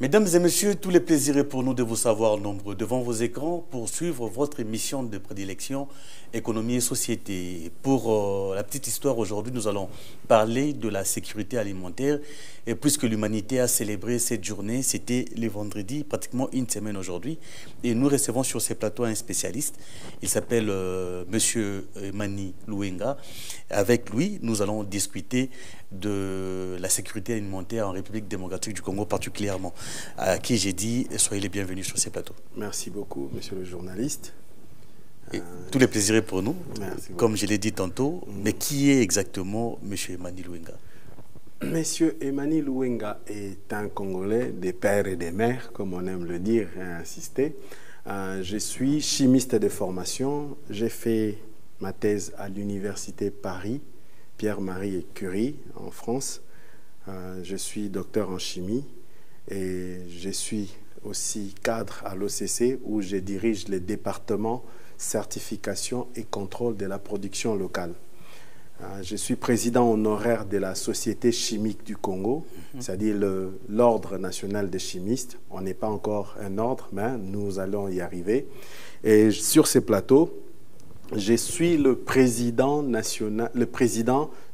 Mesdames et messieurs, tous les plaisirs est pour nous de vous savoir nombreux devant vos écrans pour suivre votre émission de prédilection Économie et Société. Pour la petite histoire, aujourd'hui, nous allons parler de la sécurité alimentaire. Et puisque l'humanité a célébré cette journée, c'était le vendredi, pratiquement une semaine aujourd'hui. Et nous recevons sur ces plateaux un spécialiste. Il s'appelle Monsieur Emani Luenga. Avec lui, nous allons discuter de la sécurité alimentaire en République démocratique du Congo particulièrement, à qui j'ai dit soyez les bienvenus sur ces plateaux. Merci beaucoup, monsieur le journaliste. Tous les plaisirs pour nous, comme beaucoup. je l'ai dit tantôt. Mais qui est exactement monsieur Emani Luenga? Monsieur Emani Luenga est un Congolais des pères et des mères, comme on aime le dire et insister. Je suis chimiste de formation. J'ai fait ma thèse à l'université Paris, Pierre-Marie et Curie, en France. Je suis docteur en chimie et je suis aussi cadre à l'OCC où je dirige le département certification et contrôle de la production locale. Je suis président honoraire de la Société chimique du Congo, c'est-à-dire l'Ordre national des chimistes. On n'est pas encore un ordre, mais nous allons y arriver. Et sur ces plateaux, je suis le président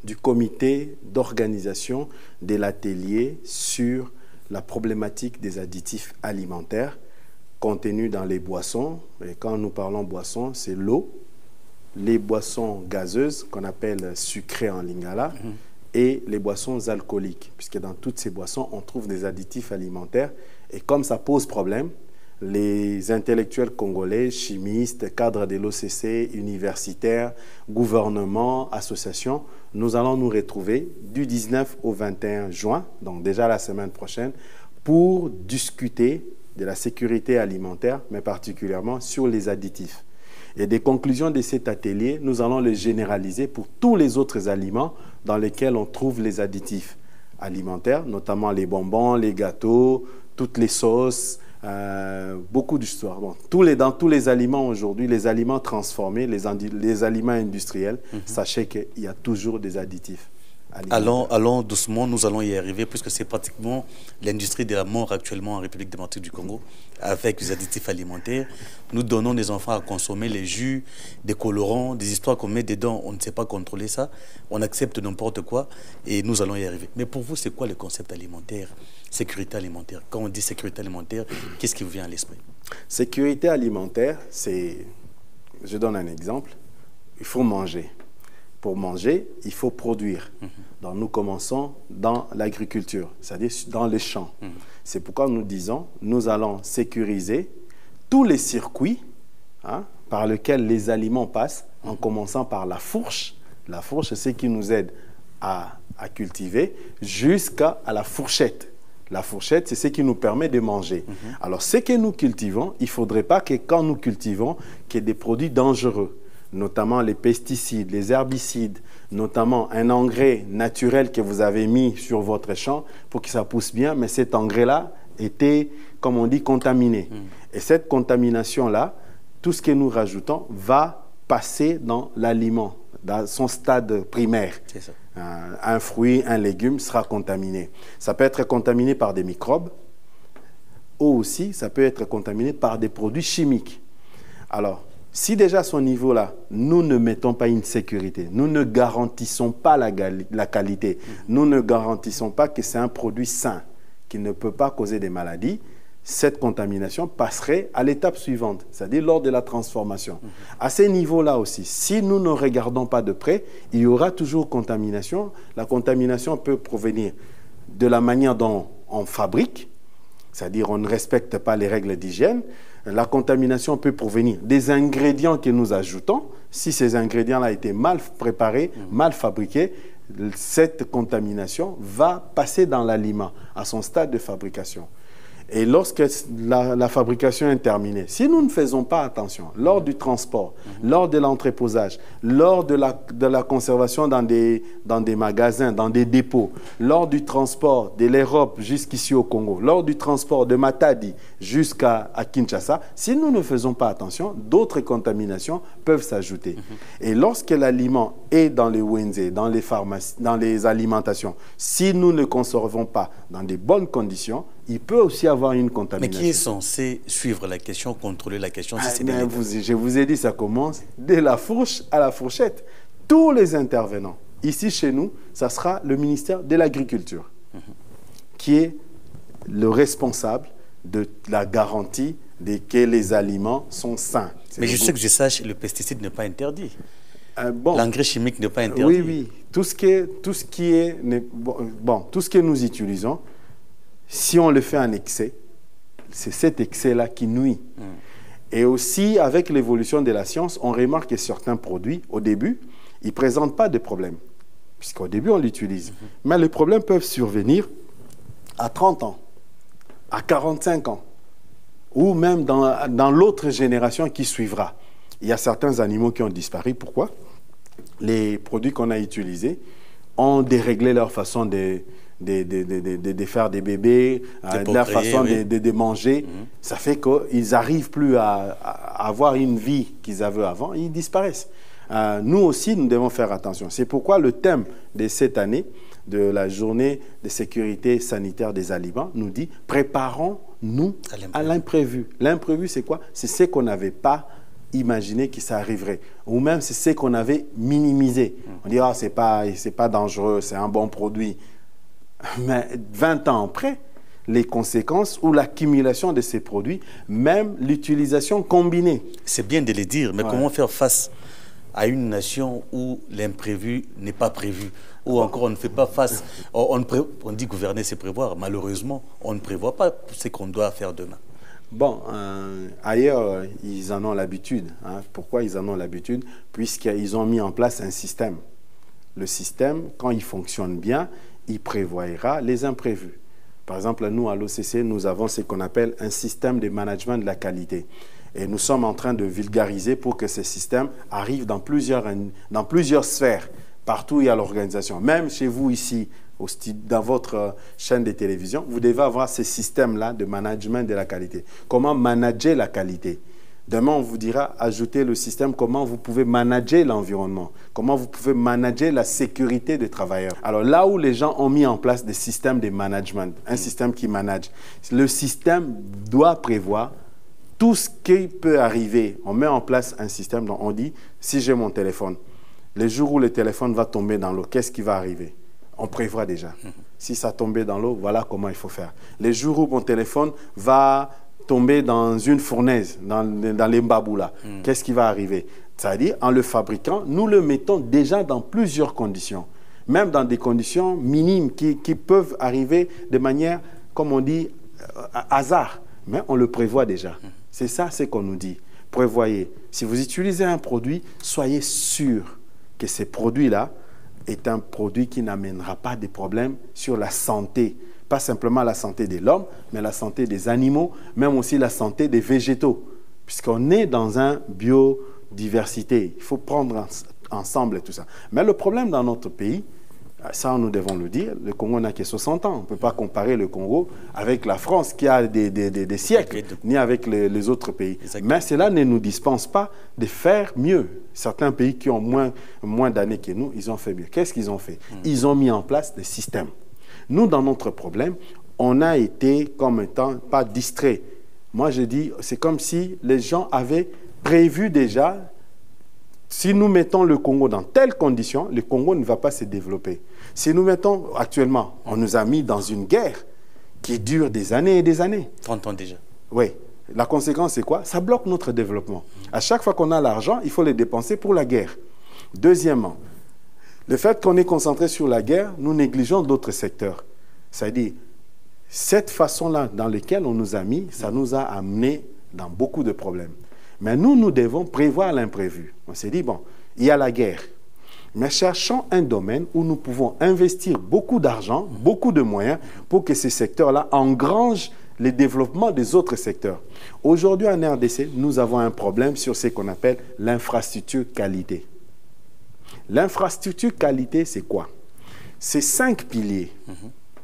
du comité d'organisation de l'atelier sur la problématique des additifs alimentaires contenus dans les boissons. Et quand nous parlons boissons, c'est l'eau, les boissons gazeuses qu'on appelle sucrées en lingala et les boissons alcooliques, puisque dans toutes ces boissons, on trouve des additifs alimentaires. Et comme ça pose problème, les intellectuels congolais, chimistes, cadres de l'OCC, universitaires, gouvernements, associations, nous allons nous retrouver du 19 au 21 juin, donc déjà la semaine prochaine, pour discuter de la sécurité alimentaire, mais particulièrement sur les additifs. Et des conclusions de cet atelier, nous allons les généraliser pour tous les autres aliments dans lesquels on trouve les additifs alimentaires, notamment les bonbons, les gâteaux, toutes les sauces, beaucoup d'histoires. Bon, dans tous les aliments aujourd'hui, les aliments transformés, les aliments industriels, sachez qu'il y a toujours des additifs. Allons doucement, nous allons y arriver, puisque c'est pratiquement l'industrie de la mort actuellement en République démocratique du Congo, avec les additifs alimentaires. Nous donnons des enfants à consommer les jus, des colorants, des histoires qu'on met dedans, on ne sait pas contrôler ça, on accepte n'importe quoi, et nous allons y arriver. Mais pour vous, c'est quoi le concept alimentaire, sécurité alimentaire? Quand on dit sécurité alimentaire, qu'est-ce qui vous vient à l'esprit? Sécurité alimentaire, c'est... Je donne un exemple. Il faut manger. Pour manger, il faut produire. Donc nous commençons dans l'agriculture, c'est-à-dire dans les champs. C'est pourquoi nous disons, nous allons sécuriser tous les circuits par lesquels les aliments passent, en commençant par la fourche. La fourche, c'est ce qui nous aide à cultiver, jusqu'à la fourchette. La fourchette, c'est ce qui nous permet de manger. Alors, ce que nous cultivons, il ne faudrait pas que quand nous cultivons, qu'il y ait des produits dangereux, notamment les pesticides, les herbicides, notamment un engrais naturel que vous avez mis sur votre champ pour que ça pousse bien, mais cet engrais-là était, comme on dit, contaminé. Et cette contamination-là, tout ce que nous rajoutons va passer dans l'aliment, dans son stade primaire. C'est ça. Un fruit, un légume sera contaminé. Ça peut être contaminé par des microbes, ou aussi ça peut être contaminé par des produits chimiques. Alors, si déjà à ce niveau-là, nous ne mettons pas une sécurité, nous ne garantissons pas la qualité, nous ne garantissons pas que c'est un produit sain, qui ne peut pas causer des maladies, cette contamination passerait à l'étape suivante, c'est-à-dire lors de la transformation. À ce niveau-là aussi, si nous ne regardons pas de près, il y aura toujours contamination. La contamination peut provenir de la manière dont on fabrique, c'est-à-dire on ne respecte pas les règles d'hygiène. La contamination peut provenir des ingrédients que nous ajoutons. Si ces ingrédients-là étaient mal préparés, mal fabriqués, cette contamination va passer dans l'aliment, à son stade de fabrication. Et lorsque la fabrication est terminée, si nous ne faisons pas attention, lors du transport, lors de l'entreposage, lors de la conservation dans des magasins, dans des dépôts, lors du transport de l'Europe jusqu'ici au Congo, lors du transport de Matadi jusqu'à Kinshasa, si nous ne faisons pas attention, d'autres contaminations peuvent s'ajouter. Et lorsque l'aliment est dans les wenze, dans les pharmacies, dans les alimentations, si nous ne conservons pas dans de bonnes conditions, il peut aussi avoir une Mais contamination. qui est censé suivre la question, contrôler la question si c'est Mais délégué? je vous ai dit, ça commence de la fourche à la fourchette. Tous les intervenants, ici chez nous, ça sera le ministère de l'Agriculture, qui est le responsable de la garantie que les aliments sont sains. Mais je sais que je sache, le pesticide n'est pas interdit. Bon, L'engrais chimique n'est pas interdit. oui, oui. Tout ce que nous utilisons, si on le fait en excès, c'est cet excès-là qui nuit. Et aussi, avec l'évolution de la science, on remarque que certains produits, au début, ils ne présentent pas de problème, puisqu'au début, on l'utilise. Mais les problèmes peuvent survenir à 30 ans, à 45 ans, ou même dans l'autre génération qui suivra. Il y a certains animaux qui ont disparu. Pourquoi? Les produits qu'on a utilisés ont déréglé leur façon de faire des bébés, leur façon de manger. Ça fait qu'ils n'arrivent plus à avoir une vie qu'ils avaient avant, ils disparaissent. Nous aussi, nous devons faire attention. C'est pourquoi le thème de cette année, de la journée de sécurité sanitaire des aliments, nous dit « Préparons-nous à l'imprévu ». L'imprévu, c'est quoi? C'est ce qu'on n'avait pas imaginé que ça arriverait. Ou même, c'est ce qu'on avait minimisé. On dit « Ah, c'est pas dangereux, c'est un bon produit ». Mais 20 ans après, les conséquences ou l'accumulation de ces produits, même l'utilisation combinée. C'est bien de le dire, mais comment faire face à une nation où l'imprévu n'est pas prévu, où encore on ne fait pas face, on dit gouverner c'est prévoir, malheureusement on ne prévoit pas ce qu'on doit faire demain. Bon, ailleurs ils en ont l'habitude. Pourquoi ils en ont l'habitude? Puisqu'ils ont mis en place un système. Le système, quand il fonctionne bien, il prévoira les imprévus. Par exemple, nous à l'OCC, nous avons ce qu'on appelle un système de management de la qualité. Et nous sommes en train de vulgariser pour que ce système arrive dans plusieurs sphères, partout où il y a l'organisation. Même chez vous ici, dans votre chaîne de télévision, vous devez avoir ce système-là de management de la qualité. Comment manager la qualité? Demain, on vous dira, ajoutez le système, comment vous pouvez manager l'environnement, comment vous pouvez manager la sécurité des travailleurs. Alors là où les gens ont mis en place des systèmes de management, un système qui manage, le système doit prévoir tout ce qui peut arriver. On met en place un système dont on dit, si j'ai mon téléphone, le jour où le téléphone va tomber dans l'eau, qu'est-ce qui va arriver? On prévoit déjà. Si ça tombait dans l'eau, voilà comment il faut faire. Les jours où mon téléphone va tomber dans une fournaise, dans les mbaboulas, qu'est-ce qui va arriver? C'est-à-dire, en le fabriquant, nous le mettons déjà dans plusieurs conditions, même dans des conditions minimes qui peuvent arriver de manière, comme on dit, hasard. Mais on le prévoit déjà. C'est ça ce qu'on nous dit. Prévoyez. Si vous utilisez un produit, soyez sûr que ce produit-là est un produit qui n'amènera pas de problèmes sur la santé. Pas simplement la santé de l'homme, mais la santé des animaux, même aussi la santé des végétaux. Puisqu'on est dans une biodiversité. Il faut prendre ensemble tout ça. Mais le problème dans notre pays, ça nous devons le dire, le Congo n'a que 60 ans. On ne peut pas comparer le Congo avec la France qui a des siècles, ni avec les autres pays. Exactement. Mais cela ne nous dispense pas de faire mieux. Certains pays qui ont moins d'années que nous, ils ont fait mieux. Qu'est-ce qu'ils ont fait? Ils ont mis en place des systèmes. Nous, dans notre problème, on a été comme étant pas distraits. Moi, je dis, c'est comme si les gens avaient prévu déjà, si nous mettons le Congo dans telles conditions, le Congo ne va pas se développer. Si nous mettons, actuellement, on nous a mis dans une guerre qui dure des années et des années. 30 ans déjà. Oui. La conséquence, c'est quoi? Ça bloque notre développement. À chaque fois qu'on a l'argent, il faut le dépenser pour la guerre. Deuxièmement, le fait qu'on est concentré sur la guerre, nous négligeons d'autres secteurs. C'est-à-dire, cette façon-là dans laquelle on nous a mis, ça nous a amené dans beaucoup de problèmes. Mais nous devons prévoir l'imprévu. On s'est dit, bon, il y a la guerre. Mais cherchons un domaine où nous pouvons investir beaucoup d'argent, beaucoup de moyens pour que ces secteurs-là engrangent le développement des autres secteurs. Aujourd'hui, en RDC, nous avons un problème sur ce qu'on appelle l'infrastructure qualité. L'infrastructure qualité, c'est quoi? C'est 5 piliers.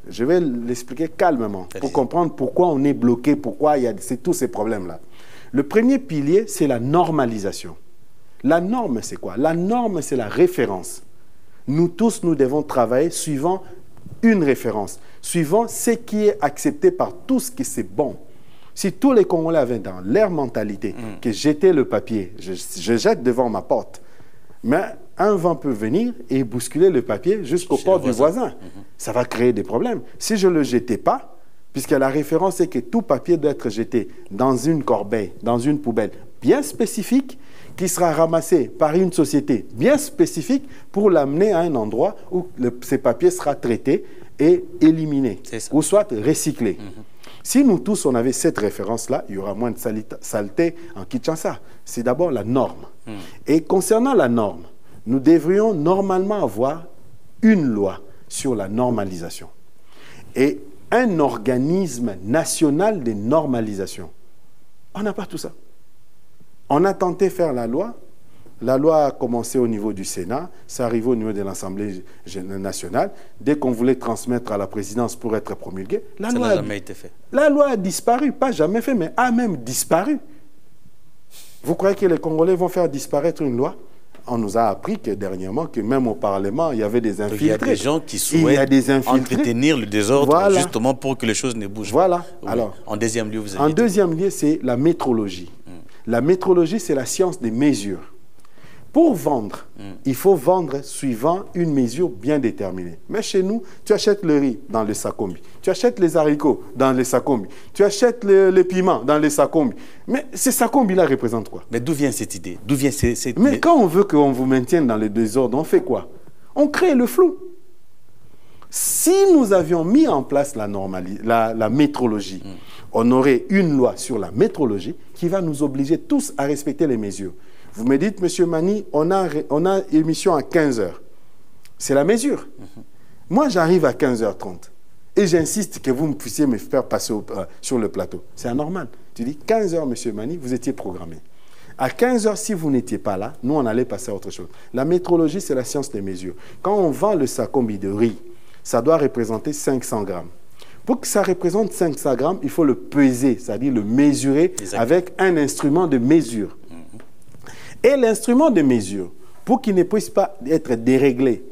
Je vais l'expliquer calmement pour comprendre pourquoi on est bloqué, pourquoi il y a tous ces problèmes-là. Le premier pilier, c'est la normalisation. La norme, c'est quoi? La norme, c'est la référence. Nous tous, nous devons travailler suivant une référence. suivant ce qui est accepté par tous que c'est bon. Si tous les Congolais avaient dans leur mentalité que jeter le papier, je jette devant ma porte, mais un vent peut venir et bousculer le papier jusqu'aux portes du voisin. Ça va créer des problèmes. Si je ne le jetais pas, puisque la référence est que tout papier doit être jeté dans une corbeille, dans une poubelle bien spécifique, qui sera ramassé par une société bien spécifique pour l'amener à un endroit où ces papiers sera traité et éliminé, ou soit recyclé. Si nous tous, on avait cette référence-là, il y aura moins de saleté en Kinshasa. C'est d'abord la norme. Et concernant la norme, nous devrions normalement avoir une loi sur la normalisation et un organisme national de normalisation. On n'a pas tout ça. On a tenté de faire la loi. La loi a commencé au niveau du Sénat, ça arrive au niveau de l'Assemblée nationale. Dès qu'on voulait transmettre à la présidence pour être promulguée, ça n'a jamais été fait. La loi a disparu, pas jamais fait, mais a même disparu. Vous croyez que les Congolais vont faire disparaître une loi? On nous a appris que dernièrement, que même au Parlement, il y avait des infiltrés. Il y a des gens qui souhaitent entretenir le désordre justement pour que les choses ne bougent pas. Voilà. Oui. Alors, en deuxième lieu, vous avez En deuxième lieu, c'est la métrologie. La métrologie, c'est la science des mesures. Pour vendre, il faut vendre suivant une mesure bien déterminée. Mais chez nous, tu achètes le riz dans le sakombi, tu achètes les haricots dans le sakombi, tu achètes le piment dans le sakombi. Mais ces sakombi-là représentent quoi? Mais d'où vient cette idée? D'où vient cette... Mais quand on veut qu'on vous maintienne dans le désordre, on fait quoi? On crée le flou. Si nous avions mis en place la métrologie, on aurait une loi sur la métrologie qui va nous obliger tous à respecter les mesures. Vous me dites, Monsieur Mani, on a émission à 15h. C'est la mesure. Moi, j'arrive à 15h30 et j'insiste que vous puissiez me faire passer sur le plateau. C'est anormal. Tu dis 15h, Monsieur Mani, vous étiez programmé. À 15h, si vous n'étiez pas là, nous, on allait passer à autre chose. La métrologie, c'est la science des mesures. Quand on vend le sakombi de riz, ça doit représenter 500 grammes. Pour que ça représente 500 grammes, il faut le peser, c'est-à-dire le mesurer avec un instrument de mesure. Et l'instrument de mesure, pour qu'il ne puisse pas être déréglé,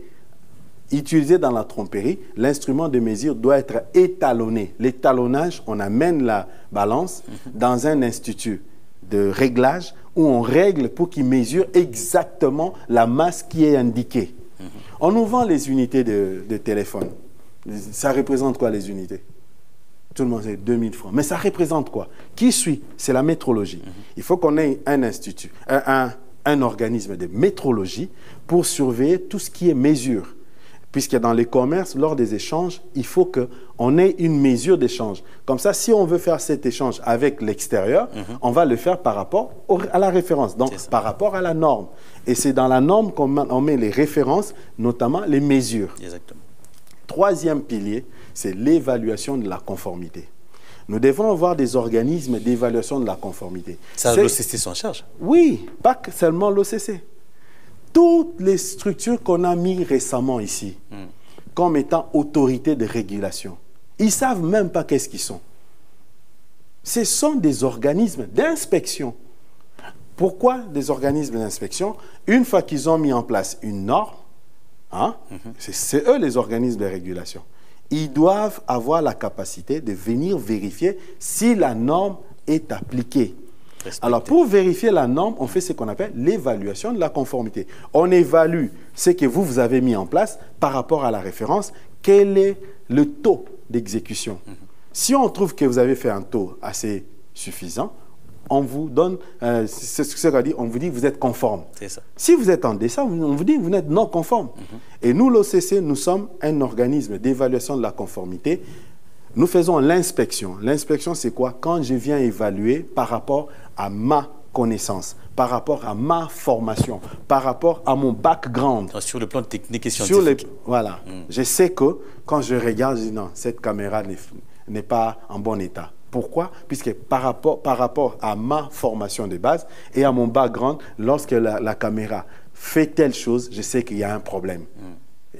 utilisé dans la tromperie, l'instrument de mesure doit être étalonné. L'étalonnage, on amène la balance dans un institut de réglage où on règle pour qu'il mesure exactement la masse qui est indiquée. On nous vend les unités de téléphone. Ça représente quoi, les unités? Tout le monde sait 2000 francs. Mais ça représente quoi? Qui suit? C'est la métrologie. Il faut qu'on ait un institut, un organisme de métrologie pour surveiller tout ce qui est mesure. Puisque dans les commerces, lors des échanges, il faut qu'on ait une mesure d'échange. Comme ça, si on veut faire cet échange avec l'extérieur, on va le faire par rapport à la référence, donc par rapport à la norme. Et c'est dans la norme qu'on met les références, notamment les mesures. Exactement. Troisième pilier, c'est l'évaluation de la conformité. Nous devons avoir des organismes d'évaluation de la conformité. Ça, l'OCC s'en charge? Oui, pas seulement l'OCC. Toutes les structures qu'on a mises récemment ici, comme étant autorités de régulation, ils ne savent même pas qu'est-ce qu'ils sont. Ce sont des organismes d'inspection. Pourquoi des organismes d'inspection? Une fois qu'ils ont mis en place une norme, c'est eux les organismes de régulation. Ils doivent avoir la capacité de venir vérifier si la norme est appliquée. Respecté. Alors, pour vérifier la norme, on fait ce qu'on appelle l'évaluation de la conformité. On évalue ce que vous avez mis en place par rapport à la référence. Quel est le taux d'exécution? Si on trouve que vous avez fait un taux assez suffisant, on vous donne, c'est ce qu'on dit, on vous dit que vous êtes conforme. Ça. Si vous êtes en deçà, on vous dit que vous êtes non conforme. Et nous, l'OCC, nous sommes un organisme d'évaluation de la conformité. Nous faisons l'inspection. L'inspection, c'est quoi? Quand je viens évaluer par rapport à ma connaissance, par rapport à ma formation, par rapport à mon background. Sur le plan technique et scientifique. Voilà. Je sais que quand je regarde, je dis non, cette caméra n'est pas en bon état. Pourquoi? Puisque par rapport à ma formation de base et à mon background, lorsque la caméra fait telle chose, je sais qu'il y a un problème.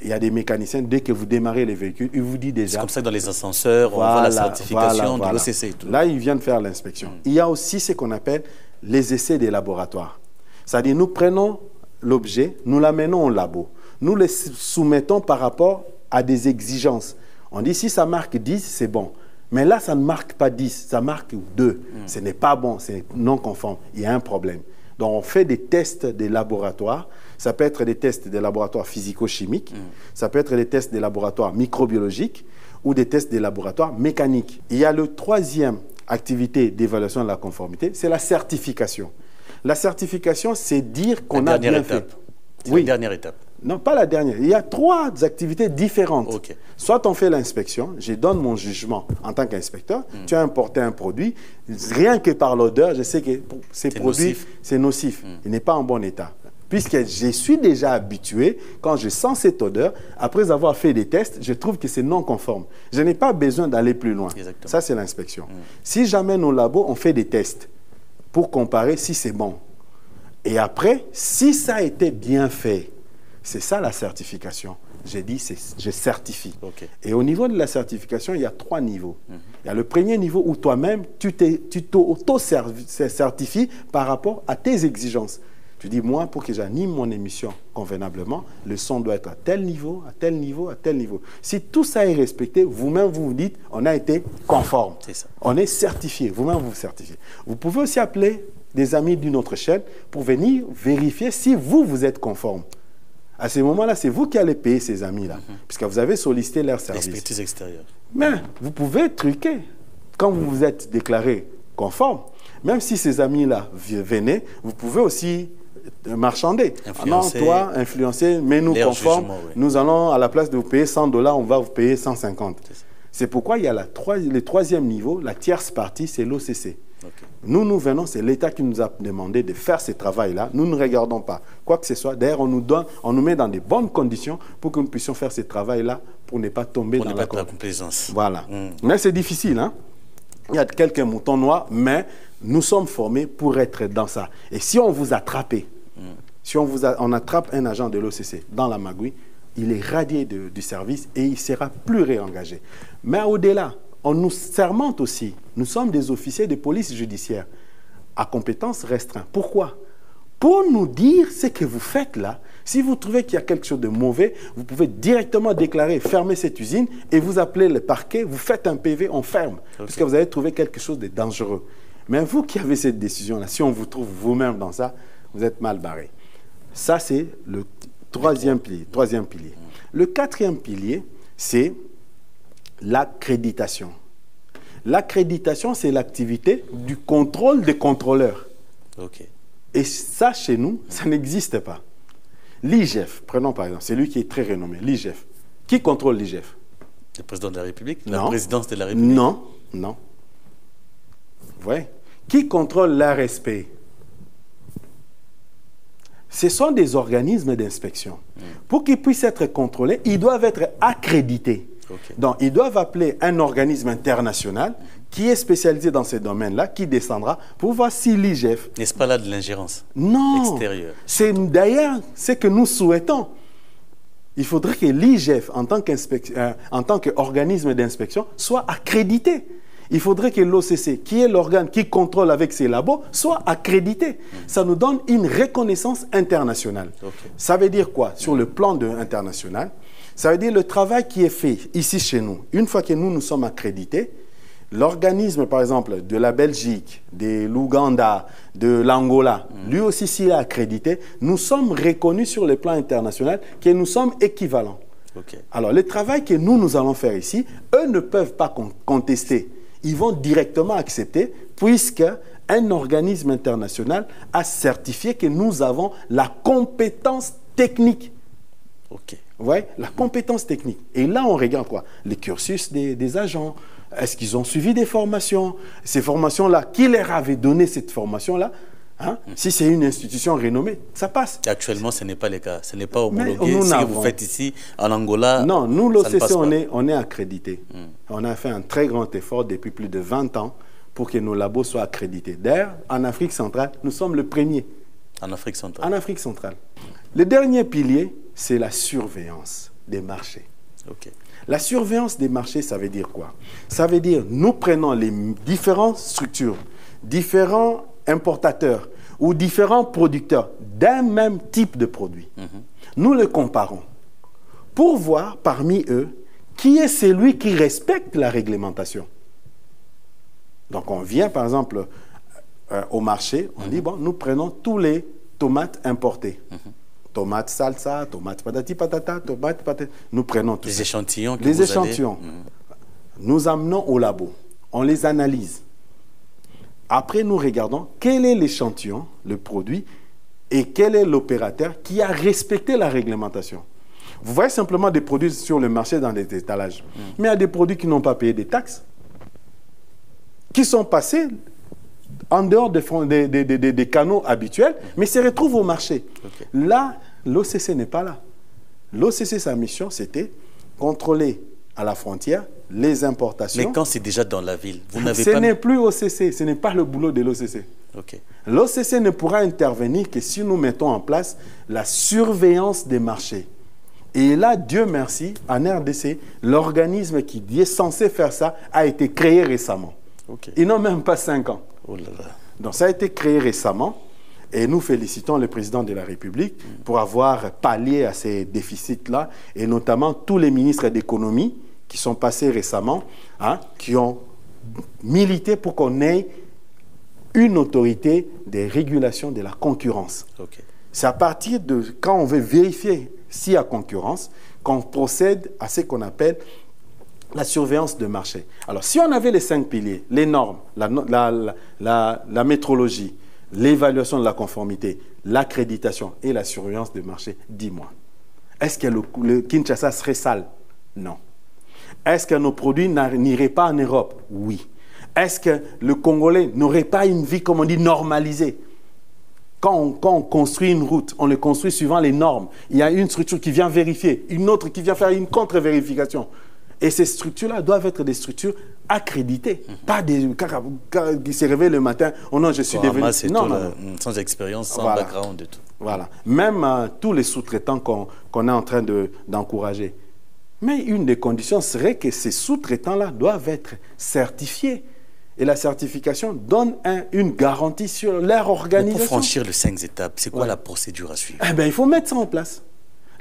Il y a des mécaniciens, dès que vous démarrez les véhicules, ils vous disent déjà... C'est comme ça dans les ascenseurs, on voit la certification de l'OCC et tout. Là, ils viennent faire l'inspection. Il y a aussi ce qu'on appelle les essais des laboratoires. C'est-à-dire, nous prenons l'objet, nous l'amenons au labo. Nous le soumettons par rapport à des exigences. On dit si ça marque 10, c'est bon. Mais là, ça ne marque pas 10, ça marque 2. Ce n'est pas bon, c'est non conforme. Il y a un problème. Donc, on fait des tests des laboratoires. Ça peut être des tests des laboratoires physico-chimiques. Ça peut être des tests des laboratoires microbiologiques ou des tests des laboratoires mécaniques. Il y a le troisième activité d'évaluation de la conformité, c'est la certification. La certification, c'est dire qu'on a bien fait. Oui. La dernière étape. Non, pas la dernière. Il y a 3 activités différentes. Okay. Soit on fait l'inspection, je donne mon jugement en tant qu'inspecteur. Tu as importé un produit, rien que par l'odeur, je sais que ces produits, c'est nocif. Il n'est pas en bon état. Puisque je suis déjà habitué, quand je sens cette odeur, après avoir fait des tests, je trouve que c'est non conforme. Je n'ai pas besoin d'aller plus loin. Exactement. Ça, c'est l'inspection. Si jamais nos labos, on fait des tests pour comparer si c'est bon. Et après, si ça a été bien fait, c'est ça la certification. J'ai dit, je certifie. Okay. Et au niveau de la certification, il y a 3 niveaux. Il y a le premier niveau où toi-même, tu t'auto-certifies par rapport à tes exigences. Tu dis, moi, pour que j'anime mon émission convenablement, le son doit être à tel niveau, à tel niveau, à tel niveau. Si tout ça est respecté, vous-même, vous dites, on a été conforme. C'est ça. On est certifié. Vous-même, vous certifiez. Vous pouvez aussi appeler des amis d'une autre chaîne pour venir vérifier si vous êtes conforme. À ce moment-là, c'est vous qui allez payer ces amis-là, puisque vous avez sollicité leur service. L'expertise extérieure. Mais vous pouvez truquer. Quand vous vous êtes déclaré conforme, même si ces amis-là venaient, vous pouvez aussi marchander. Influencer. Non, toi, influencer, mais nous conforme, oui. Nous allons, à la place de vous payer $100, on va vous payer 150. C'est pourquoi il y a le troisième niveau, la tierce partie, c'est l'OCC. Okay. Nous venons, c'est l'État qui nous a demandé de faire ce travail-là. Nous ne regardons pas quoi que ce soit. D'ailleurs, on nous met dans de bonnes conditions pour que nous puissions faire ce travail-là pour ne pas tomber dans la complaisance. Voilà. Mais c'est difficile, hein? Il y a quelques moutons noirs, mais nous sommes formés pour être dans ça. Et si on vous attrape, si on attrape un agent de l'OCC dans la magouille, il est radié du service et il ne sera plus réengagé. Mais au-delà, on nous sermente aussi. Nous sommes des officiers de police judiciaire à compétences restreintes. Pourquoi? Pour nous dire ce que vous faites là. Si vous trouvez qu'il y a quelque chose de mauvais, vous pouvez directement déclarer, fermer cette usine et vous appelez le parquet, vous faites un PV, on ferme. Okay. Parce que vous avez trouvé quelque chose de dangereux. Mais vous qui avez cette décision-là, si on vous trouve vous-même dans ça, vous êtes mal barré. Ça, c'est le troisième pilier. Le quatrième pilier, c'est l'accréditation. L'accréditation, c'est l'activité du contrôle des contrôleurs. Okay. Et ça, chez nous, ça n'existe pas. L'IGF, prenons par exemple, c'est lui qui est très renommé, l'IGF. Qui contrôle l'IGF? Le président de la République? Non. La présidence de la République? Non, non. Vous voyez? Qui contrôle l'ARSP? Ce sont des organismes d'inspection. Pour qu'ils puissent être contrôlés, ils doivent être accrédités. Okay. Donc, ils doivent appeler un organisme international qui est spécialisé dans ces domaines-là, qui descendra pour voir si l'IGF... N'est-ce pas là de l'ingérence extérieure? C'est d'ailleurs ce que nous souhaitons. Il faudrait que l'IGF, en tant qu'organisme d'inspection, soit accrédité. Il faudrait que l'OCC, qui est l'organe qui contrôle avec ses labos, soit accrédité. Ça nous donne une reconnaissance internationale. Okay. Ça veut dire quoi? Sur le plan international, ça veut dire le travail qui est fait ici chez nous. Une fois que nous sommes accrédités, l'organisme, par exemple, de la Belgique, de l'Ouganda, de l'Angola, lui aussi, s'il est accrédité, nous sommes reconnus sur le plan international que nous sommes équivalents. Okay. Alors, le travail que nous allons faire ici, eux ne peuvent pas contester. Ils vont directement accepter, puisque un organisme international a certifié que nous avons la compétence technique. Ok. Vous voyez, la compétence technique. Et là, on regarde quoi? Les cursus des agents. Est-ce qu'ils ont suivi des formations? Ces formations-là, qui leur avait donné cette formation-là? Hein? Si c'est une institution renommée, ça passe. Actuellement, ce n'est pas le cas. Ce n'est pas homologué. Ce que vous faites ici, en Angola, non, nous, l'OCC, on est accrédité. On a fait un très grand effort depuis plus de 20 ans pour que nos labos soient accrédités. D'ailleurs, en Afrique centrale, nous sommes le premier. En Afrique centrale? En Afrique centrale. Le dernier pilier, c'est la surveillance des marchés. Okay. La surveillance des marchés, ça veut dire quoi? Ça veut dire, nous prenons les différentes structures, différents importateurs ou différents producteurs d'un même type de produit. Nous les comparons pour voir parmi eux qui est celui qui respecte la réglementation. Donc on vient par exemple au marché, on dit, bon, nous prenons tous les tomates importées. Tomates salsa, tomates patati patata, tomates patati. Nous prenons tous les échantillons. Les échantillons. Nous amenons au labo. On les analyse. Après, nous regardons quel est l'échantillon, le produit, et quel est l'opérateur qui a respecté la réglementation. Vous voyez simplement des produits sur le marché dans des étalages. Mais il y a des produits qui n'ont pas payé des taxes, qui sont passés en dehors des canaux habituels, mais se retrouvent au marché. Là, l'OCC n'est pas là. L'OCC, sa mission, c'était contrôler à la frontière les importations. Mais quand c'est déjà dans la ville, vous n'avez pas... Ce n'est plus OCC, ce n'est pas le boulot de l'OCC. L'OCC ne pourra intervenir que si nous mettons en place la surveillance des marchés. Et là, Dieu merci, en RDC, l'organisme qui est censé faire ça a été créé récemment. Ils n'ont même pas 5 ans. Oh là là. Donc ça a été créé récemment et nous félicitons le président de la République pour avoir pallié à ces déficits-là et notamment tous les ministres d'économie qui sont passés récemment, qui ont milité pour qu'on ait une autorité de régulation de la concurrence. C'est à partir de quand on veut vérifier s'il y a concurrence qu'on procède à ce qu'on appelle la surveillance de marché. Alors, si on avait les 5 piliers, les normes, la métrologie, l'évaluation de la conformité, l'accréditation et la surveillance de marché, dis-moi, est-ce que le Kinshasa serait sale? Non. Est-ce que nos produits n'iraient pas en Europe? Oui. Est-ce que le Congolais n'aurait pas une vie, comme on dit, normalisée? Quand on construit une route, on le construit suivant les normes. Il y a une structure qui vient vérifier, une autre qui vient faire une contre-vérification. Et ces structures-là doivent être des structures accréditées, pas des qui se réveillent le matin. Oh non, je suis devenu... Non, sans expérience, sans background et tout. Voilà. Même tous les sous-traitants qu'on est en train d'encourager. Mais une des conditions serait que ces sous-traitants-là doivent être certifiés. Et la certification donne une garantie sur leur organisation. Mais pour franchir les 5 étapes, c'est quoi la procédure à suivre? Eh bien, il faut mettre ça en place.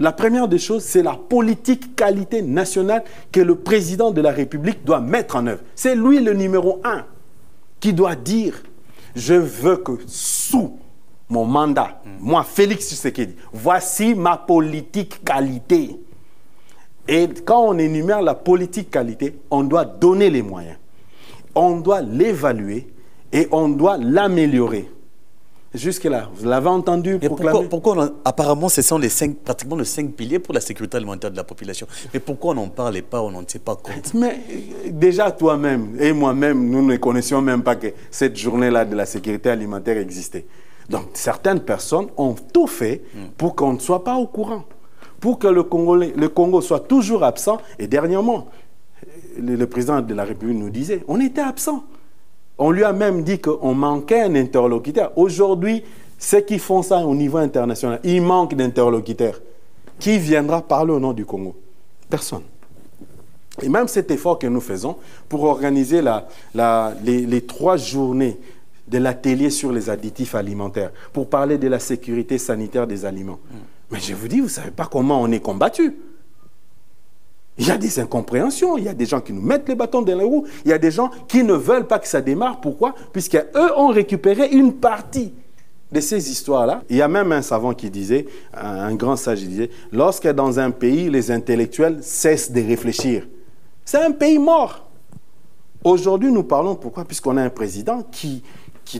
La première des choses, c'est la politique qualité nationale que le président de la République doit mettre en œuvre. C'est lui le numéro 1 qui doit dire « Je veux que sous mon mandat, moi, Félix Tshisekedi, voici ma politique qualité. » Et quand on énumère la politique qualité, on doit donner les moyens. On doit l'évaluer et on doit l'améliorer. Jusque-là, vous l'avez entendu proclamer. Pourquoi apparemment, ce sont pratiquement les 5 piliers pour la sécurité alimentaire de la population. Mais pourquoi on n'en parlait pas, on n'en tient pas compte? Mais déjà, toi-même et moi-même, nous ne connaissions même pas que cette journée-là de la sécurité alimentaire existait. Donc, certaines personnes ont tout fait pour qu'on ne soit pas au courant. Pour que le Congo soit toujours absent. Et dernièrement, le président de la République nous disait, on était absent. On lui a même dit qu'on manquait un interlocuteur. Aujourd'hui, ceux qui font ça au niveau international, il manque d'interlocuteurs. Qui viendra parler au nom du Congo? Personne. Et même cet effort que nous faisons pour organiser les 3 journées de l'atelier sur les additifs alimentaires, pour parler de la sécurité sanitaire des aliments. Mais je vous dis, vous ne savez pas comment on est combattu. Il y a des incompréhensions, il y a des gens qui nous mettent les bâtons dans les roues, il y a des gens qui ne veulent pas que ça démarre. Pourquoi? Puisqu'eux ont récupéré une partie de ces histoires-là. Il y a même un savant qui disait, un grand sage, il disait, lorsque dans un pays, les intellectuels cessent de réfléchir, c'est un pays mort. Aujourd'hui, nous parlons, pourquoi? Puisqu'on a un président qui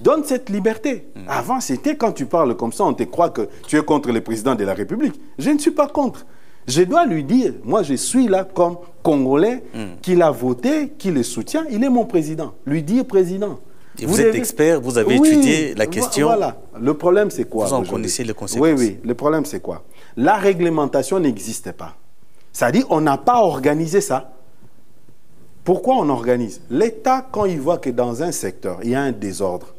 donne cette liberté. Avant, c'était quand tu parles comme ça, on te croit que tu es contre le président de la République. Je ne suis pas contre. Je dois lui dire, moi je suis là comme Congolais, qui l'a voté, qui le soutient, il est mon président. Lui dire président. Et vous êtes expert, vous avez étudié la question. Voilà. Le problème c'est quoi? Vous en connaissez les conséquences. Oui, oui. Le problème c'est quoi? La réglementation n'existe pas. C'est-à-dire on n'a pas organisé ça. Pourquoi on organise? L'État, quand il voit que dans un secteur, il y a un désordre,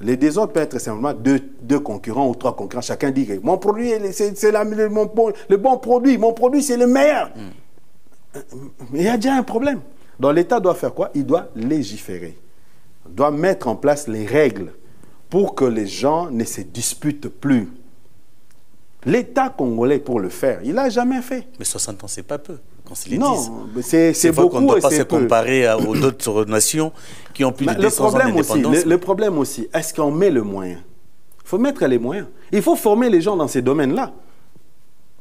les désordres peuvent être simplement 2 concurrents ou 3 concurrents. Chacun dit que mon produit, c'est le bon produit. Mon produit, c'est le meilleur. Mais il y a déjà un problème. Donc l'État doit faire quoi? Il doit légiférer. Il doit mettre en place les règles pour que les gens ne se disputent plus. L'État congolais, pour le faire, il n'a jamais fait. Mais 60 ans, c'est pas peu. qu'on se les dise. Non, c'est beaucoup qu'on ne doit et pas c'est se peu. comparer aux autres nations qui ont plus de 200 ans d'indépendance. Le problème aussi, est-ce qu'on met le moyen? Il faut mettre les moyens. Il faut former les gens dans ces domaines-là.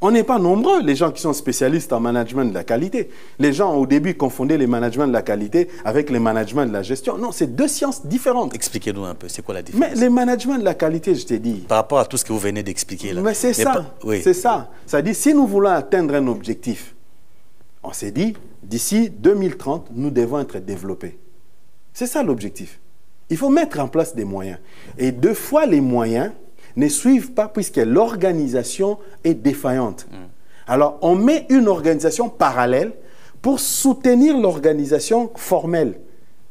On n'est pas nombreux, les gens qui sont spécialistes en management de la qualité. Les gens, au début, confondaient les managements de la qualité avec les managements de la gestion. Non, c'est deux sciences différentes. Expliquez-nous un peu, c'est quoi la différence? Mais les managements de la qualité, je t'ai dit... Par rapport à tout ce que vous venez d'expliquer là. Mais c'est ça, oui. c'est ça. Ça dit, si nous voulons atteindre un objectif, on s'est dit, d'ici 2030, nous devons être développés. C'est ça l'objectif. Il faut mettre en place des moyens. Et deux fois les moyens ne suivent pas puisque l'organisation est défaillante. Alors, on met une organisation parallèle pour soutenir l'organisation formelle.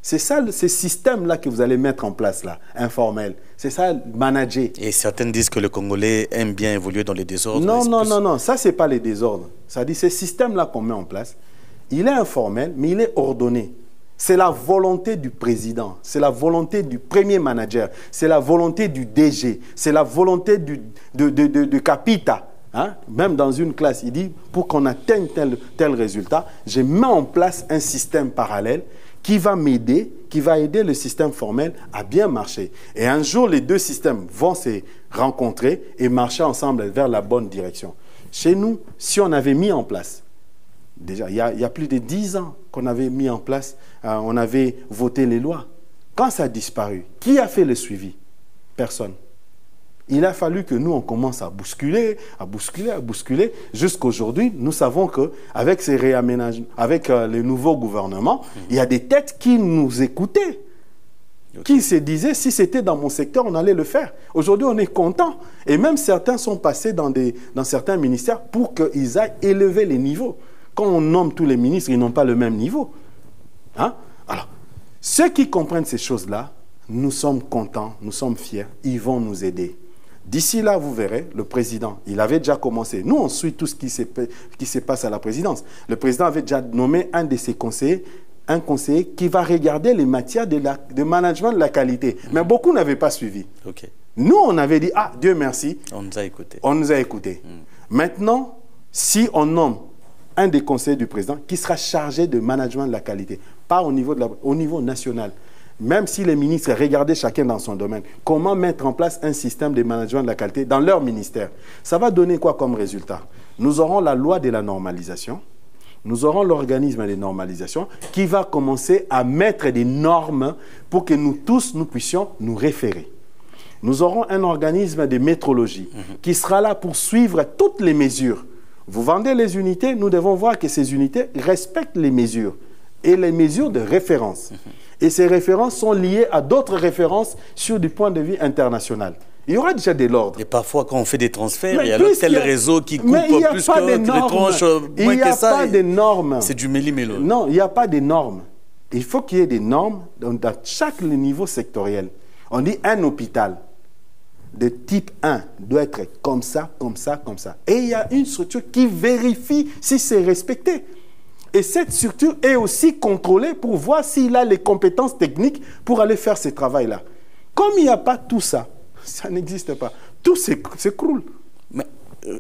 C'est ça, ce système-là que vous allez mettre en place, là, informel. C'est ça, manager. Et certains disent que le Congolais aime bien évoluer dans les désordres. Non, ça, c'est pas les désordres. Ça dit, ce système-là qu'on met en place, il est informel, mais il est ordonné. C'est la volonté du président, c'est la volonté du premier manager, c'est la volonté du DG, c'est la volonté du capita. Hein? Même dans une classe, il dit, pour qu'on atteigne tel résultat, je mets en place un système parallèle qui va m'aider, qui va aider le système formel à bien marcher. Et un jour, les deux systèmes vont se rencontrer et marcher ensemble vers la bonne direction. Chez nous, si on avait mis en place, déjà, il y a plus de 10 ans qu'on avait mis en place, on avait voté les lois. Quand ça a disparu, qui a fait le suivi? Personne. Il a fallu que nous, on commence à bousculer, jusqu'aujourd'hui, nous savons qu'avec ces réaménagements, avec le nouveau gouvernement, il y a des têtes qui nous écoutaient, qui se disaient, si c'était dans mon secteur, on allait le faire. Aujourd'hui, on est content. Et même certains sont passés dans certains ministères pour qu'ils aillent élever les niveaux. Quand on nomme tous les ministres, ils n'ont pas le même niveau. Hein? Alors, ceux qui comprennent ces choses-là, nous sommes contents, nous sommes fiers, ils vont nous aider. D'ici là, vous verrez, le président, il avait déjà commencé. Nous, on suit tout ce qui se passe à la présidence. Le président avait déjà nommé un de ses conseillers, un conseiller qui va regarder les matières de management de la qualité. Mais beaucoup n'avaient pas suivi. Okay. Nous, on avait dit, ah, Dieu merci. On nous a écoutés. On nous a écoutés. Maintenant, si on nomme un des conseillers du président qui sera chargé de management de la qualité, pas au niveau national. Même si les ministres regardaient chacun dans son domaine, comment mettre en place un système de management de la qualité dans leur ministère? Ça va donner quoi comme résultat? Nous aurons la loi de la normalisation, nous aurons l'organisme de normalisation qui va commencer à mettre des normes pour que nous tous, nous puissions nous référer. Nous aurons un organisme de métrologie qui sera là pour suivre toutes les mesures. Vous vendez les unités, nous devons voir que ces unités respectent les mesures et les mesures de référence. Et ces références sont liées à d'autres références sur du point de vue international. Il y aura déjà de l'ordre. Et parfois, quand on fait des transferts, il y a tel réseau qui coupe plus que retranche moins que ça. Il n'y a pas de normes. C'est du méli-mélo. Non, il n'y a pas de normes. Il faut qu'il y ait des normes dans chaque niveau sectoriel. On dit un hôpital de type 1 doit être comme ça, comme ça, comme ça. Et il y a une structure qui vérifie si c'est respecté. Et cette structure est aussi contrôlée pour voir s'il a les compétences techniques pour aller faire ce travail-là. Comme il n'y a pas tout ça, ça n'existe pas. Tout s'écroule. Mais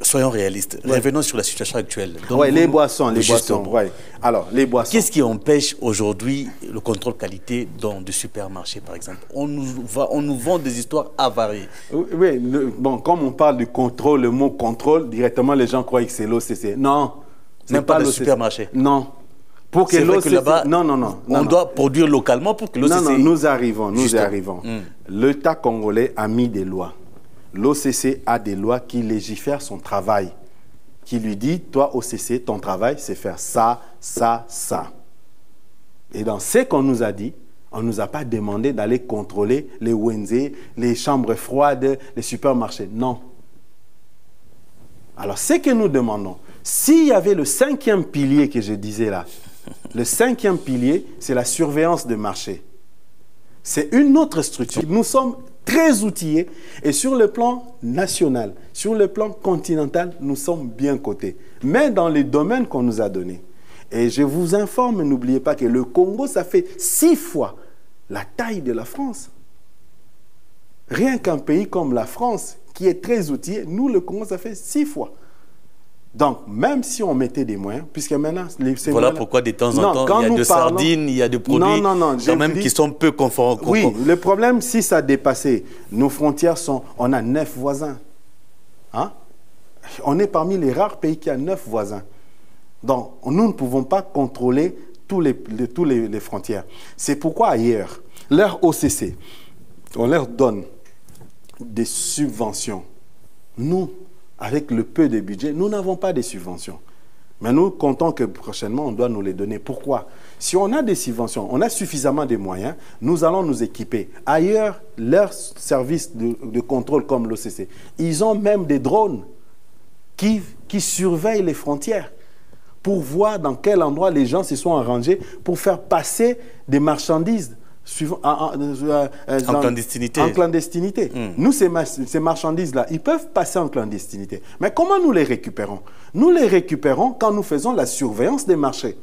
soyons réalistes. Ouais. Revenons sur la situation actuelle. Oui, les boissons. Ouais. Alors, les boissons. Qu'est-ce qui empêche aujourd'hui le contrôle qualité dans du supermarché, par exemple? On nous vend des histoires avariées. Oui, bon, comme on parle du contrôle, le mot contrôle, directement les gens croient que c'est l'OCC. Non. Même pas le supermarché. Non. Pour que l'OCC... Non. On doit produire localement pour que l'OCC... Non, nous arrivons. L'État congolais a mis des lois. L'OCC a des lois qui légifèrent son travail. Qui lui dit, toi, OCC, ton travail, c'est faire ça, ça, ça. Et dans ce qu'on nous a dit, on ne nous a pas demandé d'aller contrôler les Wenze, les chambres froides, les supermarchés. Non. Alors, ce que nous demandons, s'il y avait le 5e pilier que je disais là, le 5e pilier, c'est la surveillance de marché. C'est une autre structure. Nous sommes très outillés et sur le plan national, sur le plan continental, nous sommes bien cotés. Mais dans les domaines qu'on nous a donnés. Et je vous informe, n'oubliez pas que le Congo, ça fait 6 fois la taille de la France. Rien qu'un pays comme la France, qui est très outillé, nous, le Congo, ça fait 6 fois. Donc, même si on mettait des moyens, puisque maintenant... Voilà pourquoi de temps en temps, il y a de sardines, il y a des produits quand même qui sont peu conformes. Oui, le problème, si ça dépassait, nos frontières sont... On a 9 voisins. Hein? On est parmi les rares pays qui a 9 voisins. Donc, nous ne pouvons pas contrôler tous les frontières. C'est pourquoi ailleurs, leur OCC, on leur donne des subventions. Nous, avec le peu de budget, nous n'avons pas de subventions. Mais nous comptons que prochainement, on doit nous les donner. Pourquoi? Si on a des subventions, on a suffisamment de moyens, nous allons nous équiper. Ailleurs, leurs services de contrôle comme l'OCC, ils ont même des drones qui surveillent les frontières pour voir dans quel endroit les gens se sont arrangés pour faire passer des marchandises en clandestinité. En clandestinité. Nous, ces marchandises-là, ils peuvent passer en clandestinité. Mais comment nous les récupérons? Nous les récupérons quand nous faisons la surveillance des marchés.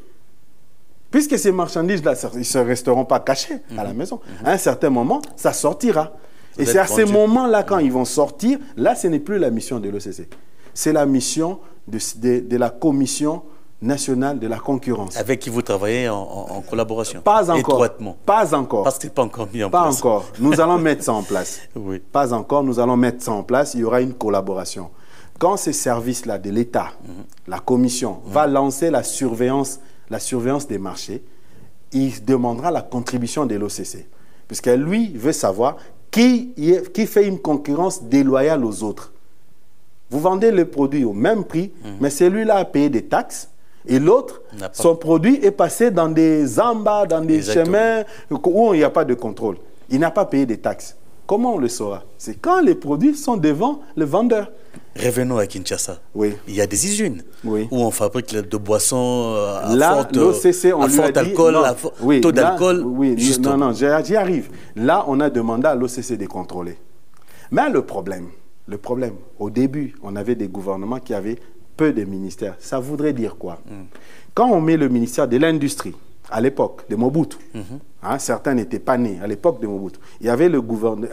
Puisque ces marchandises-là, ils ne se resteront pas cachés à la maison. À un certain moment, ça sortira. Et c'est à ces moments-là, quand ils vont sortir, là, ce n'est plus la mission de l'OCC. C'est la mission de la Commission nationale de la concurrence. Avec qui vous travaillez en collaboration? Pas encore. Étroitement. Pas encore. Parce que ce n'est pas encore mis en place. Pas encore. Nous allons mettre ça en place. Oui. Pas encore. Nous allons mettre ça en place. Il y aura une collaboration. Quand ces services-là de l'État, la Commission, va lancer la surveillance des marchés, il demandera la contribution de l'OCC. Puisque lui veut savoir qui fait une concurrence déloyale aux autres. Vous vendez le produit au même prix, mais celui-là a payé des taxes. Et l'autre, son produit est passé dans des embas, dans des chemins où il n'y a pas de contrôle. Il n'a pas payé des taxes. Comment on le saura? C'est quand les produits sont devant le vendeur. Revenons à Kinshasa. Oui. Il y a des usines où on fabrique de boissons à fort alcool, taux d'alcool. Oui, non, j'y arrive. Là, on a demandé à l'OCC de contrôler. Mais le problème, au début, on avait des gouvernements qui avaient peu de ministères. Ça voudrait dire quoi? Quand on met le ministère de l'Industrie, à l'époque de Mobutu, certains n'étaient pas nés à l'époque de Mobutu, il y avait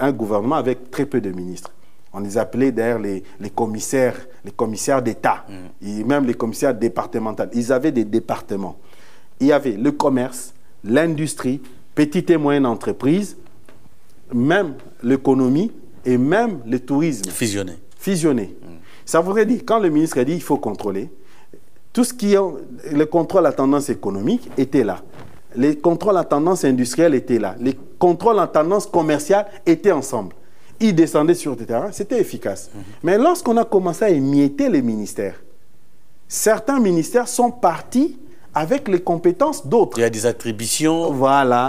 un gouvernement avec très peu de ministres. On les appelait d'ailleurs les commissaires d'État, et même les commissaires départementaux. Ils avaient des départements. Il y avait le commerce, l'industrie, petites et moyennes entreprises, même l'économie et même le tourisme. Fusionné. Ça voudrait dire, quand le ministre a dit qu'il faut contrôler, tout ce qui est le contrôle à tendance économique était là. Les contrôles à tendance industrielle étaient là. Les contrôles à tendance commerciale étaient ensemble. Ils descendaient sur le terrain, c'était efficace. Mais lorsqu'on a commencé à émietter les ministères, certains ministères sont partis avec les compétences d'autres. Il y a des attributions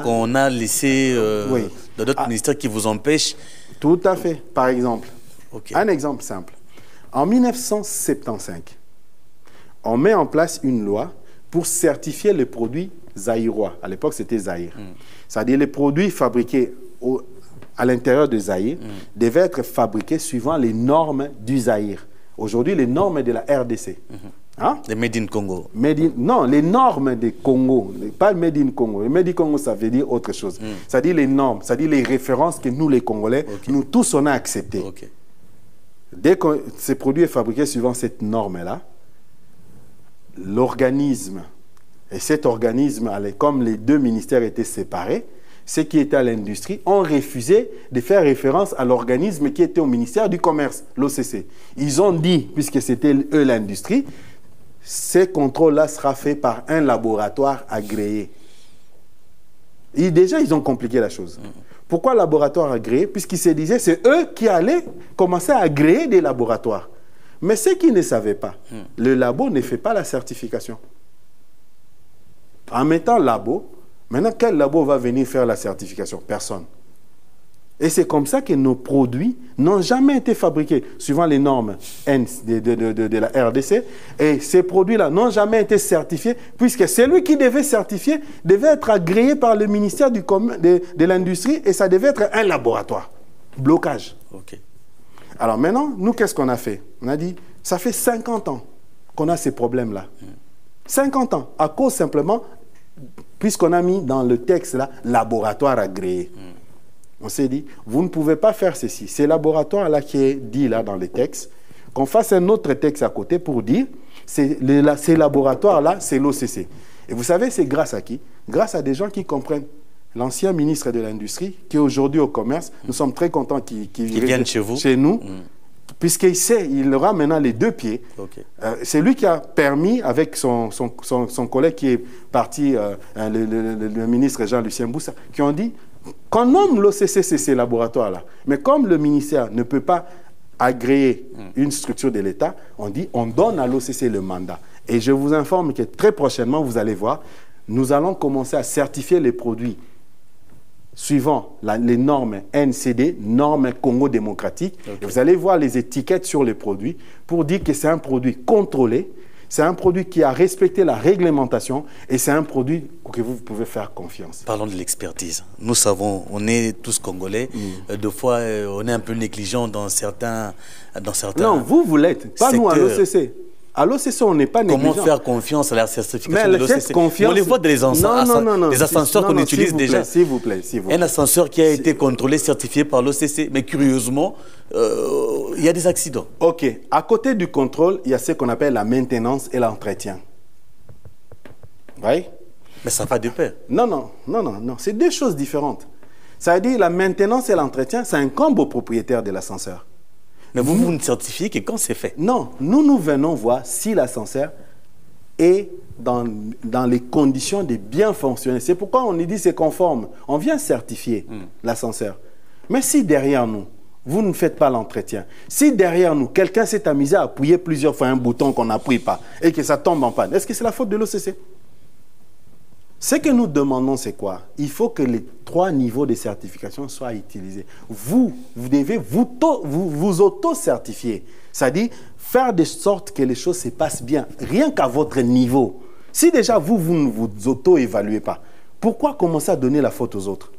qu'on a laissées dans d'autres ministères qui vous empêchent. Tout à fait. Par exemple, un exemple simple. En 1975, on met en place une loi pour certifier les produits zaïrois. À l'époque, c'était Zaïre. C'est-à-dire les produits fabriqués à l'intérieur de Zaïre devaient être fabriqués suivant les normes du Zaïre. Aujourd'hui, les normes de la RDC. Les Made in Congo. Non, les normes des Congo, pas Made in Congo. Le Made in Congo, ça veut dire autre chose. C'est-à-dire les normes, c'est-à-dire les références que nous, les Congolais, nous tous, on a acceptées. Dès que ces produits sont fabriqués suivant cette norme-là, l'organisme, et cet organisme, comme les deux ministères étaient séparés, ceux qui étaient à l'industrie ont refusé de faire référence à l'organisme qui était au ministère du Commerce, l'OCC. Ils ont dit, puisque c'était eux l'industrie, ces contrôles-là sera fait par un laboratoire agréé. Et déjà, ils ont compliqué la chose. Pourquoi laboratoire agréé? Puisqu'ils se disaient, c'est eux qui allaient commencer à agréer des laboratoires. Mais ceux qui ne savaient pas, le labo ne fait pas la certification. En mettant labo, maintenant, quel labo va venir faire la certification? Personne. Et c'est comme ça que nos produits n'ont jamais été fabriqués suivant les normes de la RDC. Et ces produits-là n'ont jamais été certifiés puisque celui qui devait certifier devait être agréé par le ministère de l'Industrie et ça devait être un laboratoire. Blocage. Alors maintenant, nous, qu'est-ce qu'on a fait? On a dit, ça fait 50 ans qu'on a ces problèmes-là. 50 ans, à cause simplement, puisqu'on a mis dans le texte là, laboratoire agréé. On s'est dit, vous ne pouvez pas faire ceci. C'est le laboratoire là qui est dit là dans les textes, qu'on fasse un autre texte à côté pour dire, Ces laboratoires-là, c'est l'OCC. Et vous savez, c'est grâce à qui? Grâce à des gens qui comprennent. L'ancien ministre de l'Industrie, qui est aujourd'hui au commerce, nous sommes très contents qu'il vienne chez vous. Chez nous, puisqu'il sait, il aura maintenant les deux pieds. Okay. C'est lui qui a permis, avec son collègue qui est parti, le ministre Jean-Lucien Boussa, qui ont dit qu'on nomme l'OCC ces laboratoires-là. Mais comme le ministère ne peut pas agréer une structure de l'État, on dit on donne à l'OCC le mandat. Et je vous informe que très prochainement, vous allez voir, nous allons commencer à certifier les produits suivant les normes NCD, normes Congo démocratique. Okay. Vous allez voir les étiquettes sur les produits pour dire que c'est un produit contrôlé, c'est un produit qui a respecté la réglementation et c'est un produit que vous pouvez faire confiance. Parlons de l'expertise. Nous savons, on est tous Congolais. Deux fois, on est un peu négligent dans certains Non, vous l'êtes, pas secteurs. Nous à l'OCC. À l'OCC, on n'est pas négligent. Comment faire confiance à la certification de l'OCC? On les voit dans les ascenseurs qu'on utilise déjà. S'il vous plaît. Un ascenseur qui a été contrôlé, certifié par l'OCC. Mais curieusement, il y a des accidents. OK. À côté du contrôle, il y a ce qu'on appelle la maintenance et l'entretien. Vous voyez? Mais ça va de pair. Non. C'est deux choses différentes. Ça veut dire la maintenance et l'entretien, ça incombe au propriétaire de l'ascenseur. Mais vous ne certifiez que quand c'est fait? Non, nous venons voir si l'ascenseur est dans les conditions de bien fonctionner. C'est pourquoi on dit que c'est conforme. On vient certifier l'ascenseur. Mais si derrière nous, vous ne faites pas l'entretien, si derrière nous, quelqu'un s'est amusé à appuyer plusieurs fois un bouton qu'on n'appuie pas et que ça tombe en panne, est-ce que c'est la faute de l'OCC? Ce que nous demandons, c'est quoi? Il faut que les 3 niveaux de certification soient utilisés. Vous devez vous auto-certifier. C'est-à-dire faire de sorte que les choses se passent bien, rien qu'à votre niveau. Si déjà vous ne vous auto-évaluez pas, pourquoi commencer à donner la faute aux autres?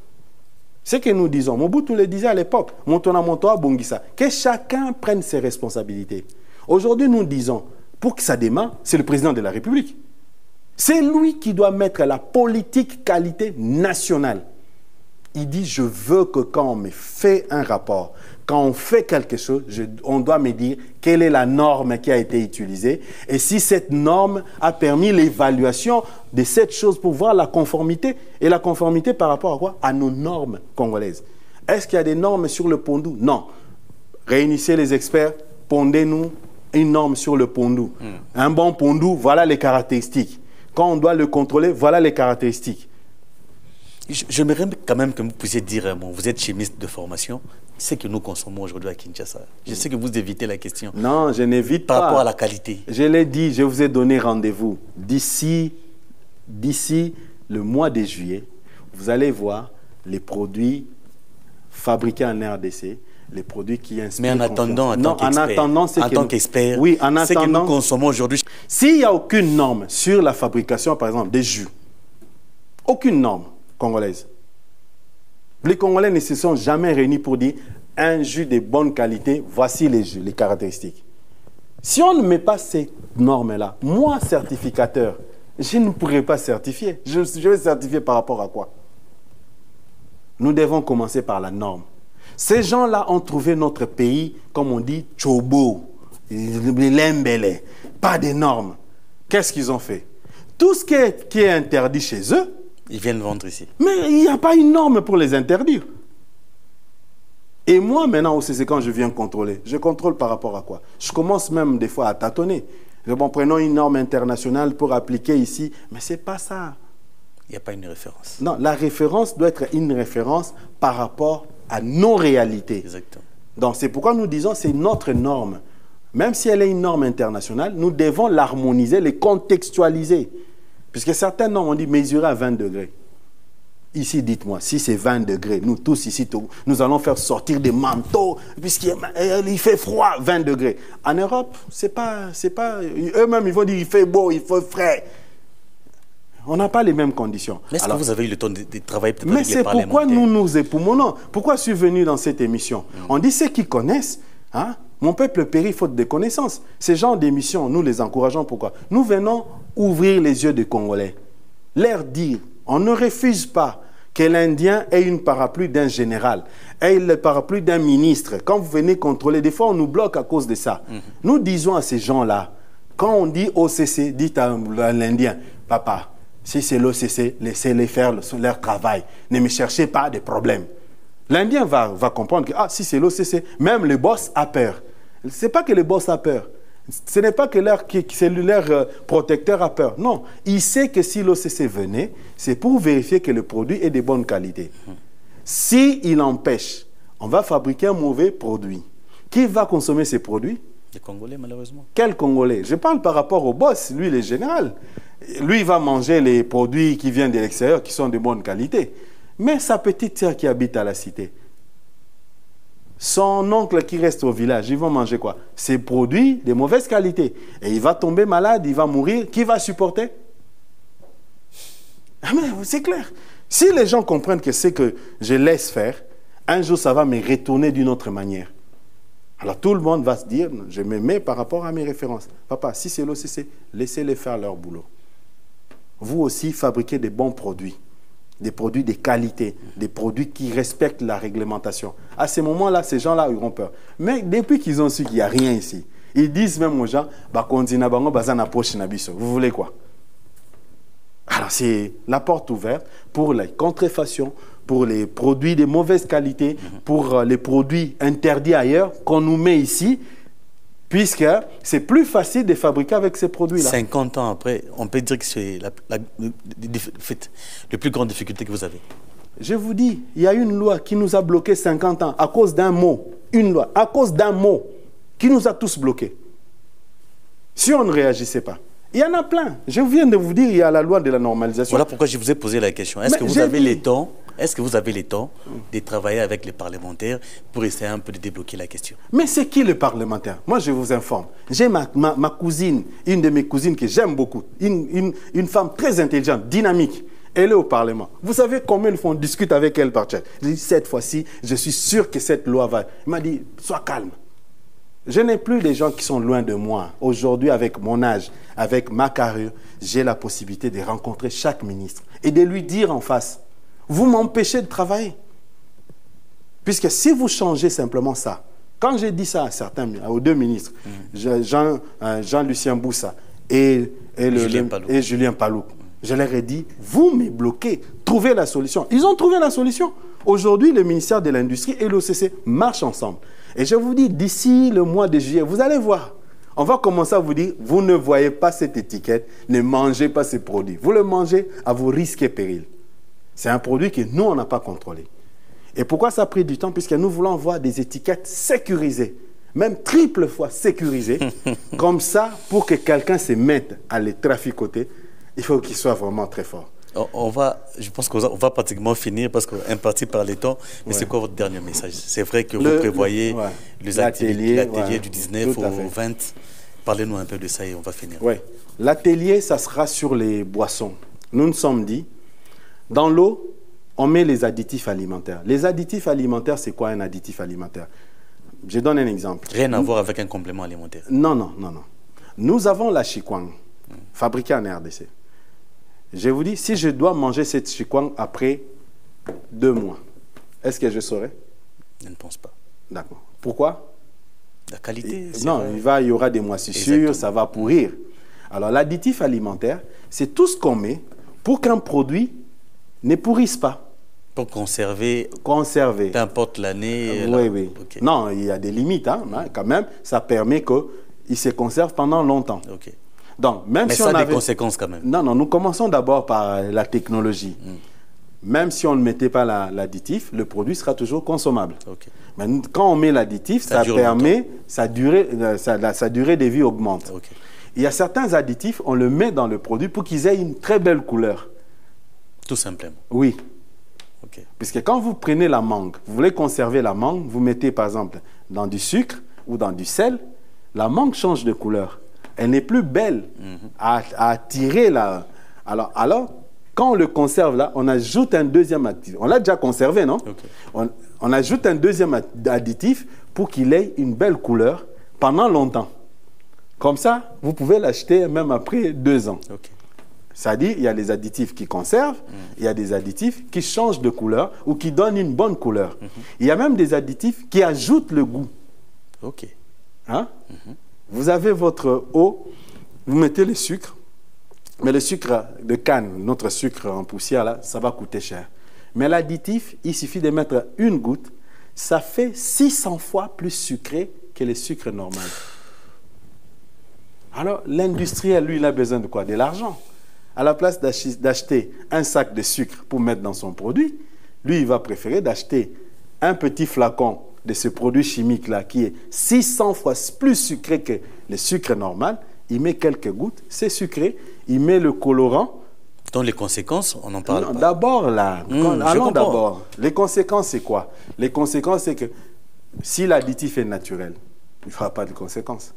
Ce que nous disons, Mobutu le disait à l'époque, Montona Bongisa, que chacun prenne ses responsabilités. Aujourd'hui, nous disons, pour que ça démarre, c'est le président de la République. C'est lui qui doit mettre la politique qualité nationale. Il dit, je veux que quand on me fait un rapport, quand on fait quelque chose, on doit me dire quelle est la norme qui a été utilisée et si cette norme a permis l'évaluation de cette chose pour voir la conformité. Et la conformité par rapport à quoi? À nos normes congolaises. Est-ce qu'il y a des normes sur le pondou? Non. Réunissez les experts, pondez-nous une norme sur le pondou. Un bon pondou, voilà les caractéristiques. Quand on doit le contrôler, voilà les caractéristiques. J'aimerais quand même que vous puissiez dire, vous êtes chimiste de formation, c'est que nous consommons aujourd'hui à Kinshasa. Je sais que vous évitez la question. Non, je n'évite pas. Par rapport à la qualité. Je l'ai dit, je vous ai donné rendez-vous. D'ici le mois de juillet, vous allez voir les produits fabriqués en RDC, les produits qui inspirent. Mais en attendant, en tant qu'expert, oui, en attendant, c'est que nous consommons aujourd'hui. S'il n'y a aucune norme sur la fabrication, par exemple, des jus, aucune norme congolaise, les Congolais ne se sont jamais réunis pour dire un jus de bonne qualité, voici les jus, les caractéristiques. Si on ne met pas ces normes-là, moi, certificateur, je ne pourrais pas certifier. Je vais certifier par rapport à quoi? Nous devons commencer par la norme. Ces gens-là ont trouvé notre pays, comme on dit, Chobo, Lembele, pas de normes. Qu'est-ce qu'ils ont fait? Tout ce qui est interdit chez eux, ils viennent vendre ici. Mais il n'y a pas une norme pour les interdire. Et moi, maintenant aussi, c'est quand je viens contrôler. Je contrôle par rapport à quoi? Je commence même des fois à tâtonner. Bon, prenons une norme internationale pour appliquer ici. Mais ce n'est pas ça. Il n'y a pas une référence. Non, la référence doit être une référence par rapport à nos réalités. Exactement. Donc, c'est pourquoi nous disons que c'est notre norme. Même si elle est une norme internationale, nous devons l'harmoniser, les contextualiser. Puisque certains normes, on dit mesurer à 20 degrés. Ici, dites-moi, si c'est 20 degrés, nous tous ici, nous allons faire sortir des manteaux, puisqu'il fait froid, 20 degrés. En Europe, c'est pas eux-mêmes, ils vont dire il fait beau, il fait frais. On n'a pas les mêmes conditions. Mais est-ce que vous avez eu le temps de travailler peut-être avec les parlementaires? Mais c'est pourquoi nous nous époumonnons. Pourquoi je suis venu dans cette émission? On dit ceux qui connaissent, hein, mon peuple périt faute de connaissances. Ces genres d'émissions, nous les encourageons. Pourquoi? Nous venons ouvrir les yeux des Congolais. Leur dire, on ne refuse pas que l'Indien ait une parapluie d'un général, ait le parapluie d'un ministre. Quand vous venez contrôler, des fois on nous bloque à cause de ça. Nous disons à ces gens-là, Quand on dit OCC, dites à l'Indien, papa, si c'est l'OCC, laissez-les faire leur travail. Ne me cherchez pas de problèmes. L'Indien va comprendre que si c'est l'OCC, même le boss a peur. Ce n'est pas que le boss a peur. Ce n'est pas que leur cellulaire protecteur a peur. Non, il sait que si l'OCC venait, c'est pour vérifier que le produit est de bonne qualité. S'il empêche, on va fabriquer un mauvais produit. Qui va consommer ces produits? Les Congolais, malheureusement. Quel Congolais? Je parle par rapport au boss, lui, le général. Lui, il va manger les produits qui viennent de l'extérieur, qui sont de bonne qualité. Mais sa petite sœur qui habite à la cité, son oncle qui reste au village, ils vont manger quoi? Ces produits de mauvaise qualité. Et il va tomber malade, il va mourir. Qui va supporter? Ah mais c'est clair. Si les gens comprennent que c'est que je laisse faire, un jour ça va me retourner d'une autre manière. Alors tout le monde va se dire, je me mets par rapport à mes références. Papa, si c'est l'OCC, laissez-les faire leur boulot. Vous aussi, fabriquez des bons produits. Des produits de qualité, des produits qui respectent la réglementation. À ce moment-là, ces gens-là auront peur. Mais depuis qu'ils ont su qu'il n'y a rien ici, ils disent même aux gens, vous voulez quoi? Alors c'est la porte ouverte pour la contrefaçon, pour les produits de mauvaise qualité, pour les produits interdits ailleurs, qu'on nous met ici, puisque c'est plus facile de fabriquer avec ces produits-là. 50 ans après, on peut dire que c'est la plus grande difficulté que vous avez. Je vous dis, il y a une loi qui nous a bloqués 50 ans à cause d'un mot. Une loi, à cause d'un mot, qui nous a tous bloqués. Si on ne réagissait pas. Il y en a plein. Je viens de vous dire, il y a la loi de la normalisation. Voilà pourquoi je vous ai posé la question. Est-ce que vous avez les temps? Est-ce que vous avez le temps de travailler avec les parlementaires pour essayer un peu de débloquer la question? Mais c'est qui le parlementaire? Moi, je vous informe. J'ai ma cousine, une de mes cousines que j'aime beaucoup, une femme très intelligente, dynamique. Elle est au Parlement. Vous savez combien de fois on discute avec elle par chat? Je dis, cette fois-ci, je suis sûr que cette loi va... Il m'a dit, sois calme. Je n'ai plus des gens qui sont loin de moi. Aujourd'hui, avec mon âge, avec ma carrure, j'ai la possibilité de rencontrer chaque ministre et de lui dire en face, vous m'empêchez de travailler. Puisque si vous changez simplement ça, quand j'ai dit ça à certains, aux deux ministres, Jean-Lucien Boussa et Julien Palouk, je leur ai dit, vous me bloquez, trouvez la solution. Ils ont trouvé la solution. Aujourd'hui, le ministère de l'Industrie et l'OCC marchent ensemble. Et je vous dis, d'ici le mois de juillet, vous allez voir. On va commencer à vous dire, vous ne voyez pas cette étiquette, ne mangez pas ces produits. Vous le mangez à vos risques et périls. C'est un produit que nous, on n'a pas contrôlé. Et pourquoi ça a pris du temps? Puisque nous voulons voir des étiquettes sécurisées, même triple fois sécurisées, comme ça, pour que quelqu'un se mette à les traficoter, il faut qu'il soit vraiment très fort. Je pense qu'on va pratiquement finir parce qu'on est parti par les temps. Mais c'est quoi votre dernier message? C'est vrai que vous prévoyez l'atelier du 19 au 20. Parlez-nous un peu de ça et on va finir. Oui, l'atelier, ça sera sur les boissons. Nous nous sommes dit, dans l'eau, on met les additifs alimentaires. Les additifs alimentaires, c'est quoi un additif alimentaire? Je donne un exemple. Rien à voir avec un complément alimentaire. Non, non, non, non. Nous avons la chikwang, fabriquée en RDC. Je vous dis, si je dois manger cette chikwang après 2 mois, est-ce que je saurai? Je ne pense pas. D'accord. Pourquoi? La qualité. Non, il y aura des moisissures, ça va pourrir. Alors, l'additif alimentaire, c'est tout ce qu'on met pour qu'un produit ne pourrisse pas. Pour conserver. Conserver. Peu importe l'année. Oui, oui. Okay. Non, il y a des limites, hein, quand même. Ça permet qu'il se conserve pendant longtemps. Ok. Donc, même mais si ça on a des conséquences quand même. Non, non, nous commençons d'abord par la technologie. Même si on ne mettait pas l'additif, le produit sera toujours consommable. Okay. Mais quand on met l'additif, ça permet, sa durée de vie augmente. Okay. Il y a certains additifs, on le met dans le produit pour qu'ils aient une très belle couleur. Tout simplement. Oui. Okay. Puisque quand vous prenez la mangue, vous voulez conserver la mangue, vous mettez par exemple dans du sucre ou dans du sel, la mangue change de couleur. Elle n'est plus belle à attirer la... Alors, quand on le conserve là, on ajoute un deuxième additif. On l'a déjà conservé, non? Okay. On ajoute un deuxième additif pour qu'il ait une belle couleur pendant longtemps. Comme ça, vous pouvez l'acheter même après 2 ans. Okay. C'est-à-dire, il y a des additifs qui conservent, il y a des additifs qui changent de couleur ou qui donnent une bonne couleur. Il y a même des additifs qui ajoutent le goût. Ok. Hein? Vous avez votre eau vous mettez le sucre, mais le sucre de canne, notre sucre en poussière, là, ça va coûter cher. Mais l'additif, il suffit de mettre une goutte, ça fait 600 fois plus sucré que le sucre normal. Alors, l'industriel, lui, il a besoin de quoi? De l'argent. À la place d'acheter un sac de sucre pour mettre dans son produit, lui, il va préférer d'acheter un petit flacon de ce produit chimique-là qui est 600 fois plus sucré que le sucre normal. Il met quelques gouttes, c'est sucré. Il met le colorant. Donc les conséquences, on en parle pas. D'abord, là, allons d'abord. Les conséquences, c'est quoi? Les conséquences, c'est que si l'additif est naturel, il n'y aura pas de conséquences.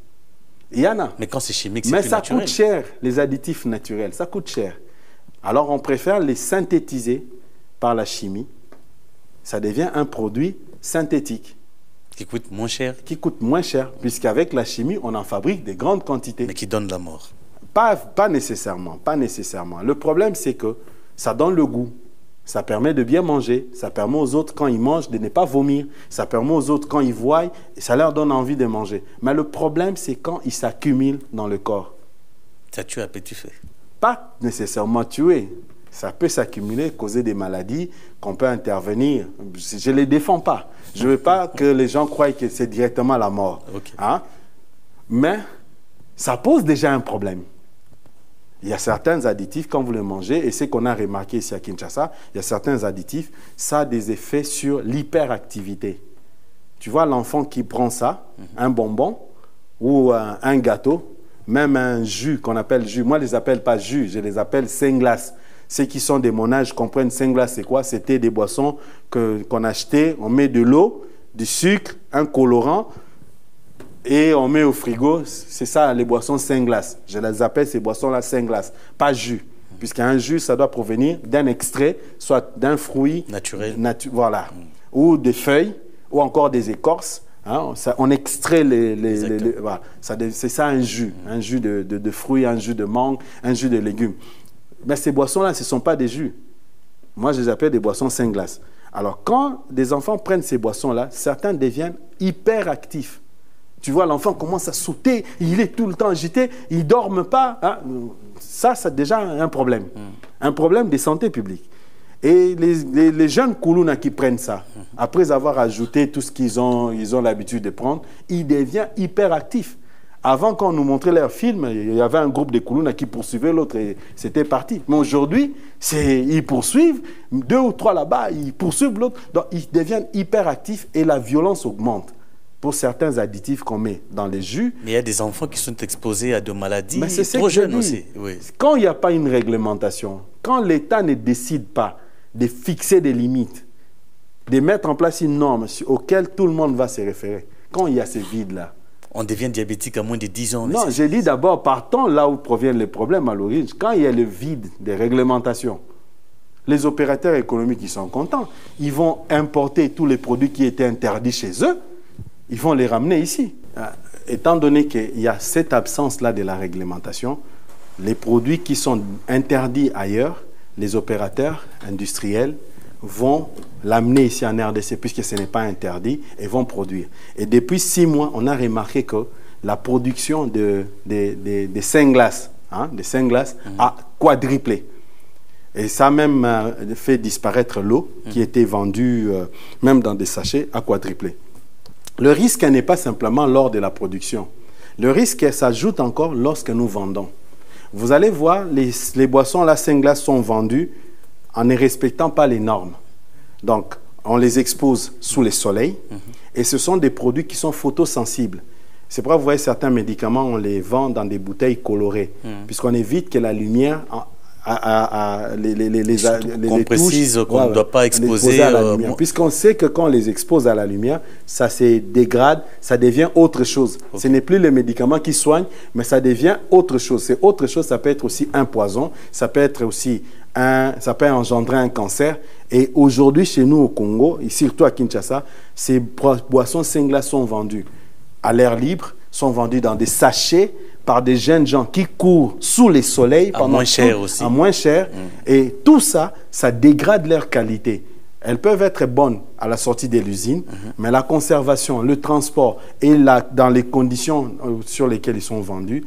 Il y en a. Mais quand c'est chimique, c'est plus naturel. Mais ça coûte cher, les additifs naturels. Ça coûte cher. Alors, on préfère les synthétiser par la chimie. Ça devient un produit synthétique. Qui coûte moins cher. Qui coûte moins cher, puisqu'avec la chimie, on en fabrique des grandes quantités. Mais qui donne la mort. Pas nécessairement, pas nécessairement. Le problème, c'est que ça donne le goût. Ça permet de bien manger. Ça permet aux autres, quand ils mangent, de ne pas vomir. Ça permet aux autres, quand ils voient, ça leur donne envie de manger. Mais le problème, c'est quand ils s'accumulent dans le corps. Ça tue à petit feu. Pas nécessairement tuer. Ça peut s'accumuler, causer des maladies, qu'on peut intervenir. Je ne les défends pas. Je ne veux pas que les gens croient que c'est directement la mort. Okay. Hein? Mais ça pose déjà un problème. Il y a certains additifs, quand vous les mangez, et c'est qu'on a remarqué ici à Kinshasa, il y a certains additifs, ça a des effets sur l'hyperactivité. Tu vois, l'enfant qui prend ça, un bonbon ou un gâteau, même un jus qu'on appelle jus. Moi, je ne les appelle pas jus, je les appelle singlass. Ceux qui sont de mon âge comprennent singlass, c'est quoi? C'était des boissons qu'on achetait, on met de l'eau, du sucre, un colorant, et on met au frigo, c'est ça les boissons singlass. Je les appelle ces boissons-là singlass, pas jus. Puisqu'un jus, ça doit provenir d'un extrait, soit d'un fruit naturel, voilà, ou des feuilles, ou encore des écorces. Hein, on extrait voilà. C'est ça un jus de fruits, un jus de mangue, un jus de légumes. Mais ces boissons-là, ce ne sont pas des jus. Moi, je les appelle des boissons singlass. Alors, quand des enfants prennent ces boissons-là, certains deviennent hyperactifs. Tu vois, l'enfant commence à sauter, il est tout le temps agité, il ne dorme pas. Hein? Ça, c'est déjà un problème. Un problème de santé publique. Et les jeunes Koulouna qui prennent ça, après avoir ajouté tout ce qu'ils ont l'habitude de prendre, ils deviennent hyperactifs. Avant, quand on nous montrait leurs films, il y avait un groupe de Koulouna qui poursuivait l'autre et c'était parti. Mais aujourd'hui, ils poursuivent, 2 ou 3 là-bas, ils poursuivent l'autre. Donc, ils deviennent hyperactifs et la violence augmente pour certains additifs qu'on met dans les jus. Mais il y a des enfants qui sont exposés à des maladies trop jeunes aussi. Oui. Quand il n'y a pas une réglementation, quand l'État ne décide pas de fixer des limites, de mettre en place une norme auquel tout le monde va se référer, quand il y a ces vides-là, on devient diabétique à moins de 10 ans. Non, j'ai dit d'abord, partons là où proviennent les problèmes à l'origine. Quand il y a le vide des réglementations, les opérateurs économiques, ils sont contents. Ils vont importer tous les produits qui étaient interdits chez eux, ils vont les ramener ici. Étant donné qu'il y a cette absence-là de la réglementation, les produits qui sont interdits ailleurs, les opérateurs industriels vont l'amener ici en RDC puisque ce n'est pas interdit et vont produire. Et depuis 6 mois, on a remarqué que la production des singlass, a quadruplé. Et ça a même fait disparaître l'eau qui était vendue même dans des sachets, a quadruplé. Le risque n'est pas simplement lors de la production. Le risque s'ajoute encore lorsque nous vendons. Vous allez voir, les boissons la singlass sont vendues en ne respectant pas les normes. Donc, on les expose sous le soleil et ce sont des produits qui sont photosensibles. C'est pourquoi vous voyez certains médicaments, on les vend dans des bouteilles colorées, puisqu'on évite que la lumière qu'on précise qu'on ne doit pas exposer à la lumière. Puisqu'on sait que quand on les expose à la lumière, ça se dégrade, ça devient autre chose. Ce n'est plus le médicament qui soigne, mais ça devient autre chose. C'est autre chose, ça peut être aussi un poison, ça peut être aussi ça peut engendrer un cancer. Et aujourd'hui, chez nous au Congo, et surtout à Kinshasa, ces boissons singlass sont vendues à l'air libre, sont vendues dans des sachets par des jeunes gens qui courent sous les soleils à moins cher aussi. À moins cher. Et tout ça, ça dégrade leur qualité. Elles peuvent être bonnes à la sortie de l'usine, mais la conservation, le transport et dans les conditions sur lesquelles ils sont vendus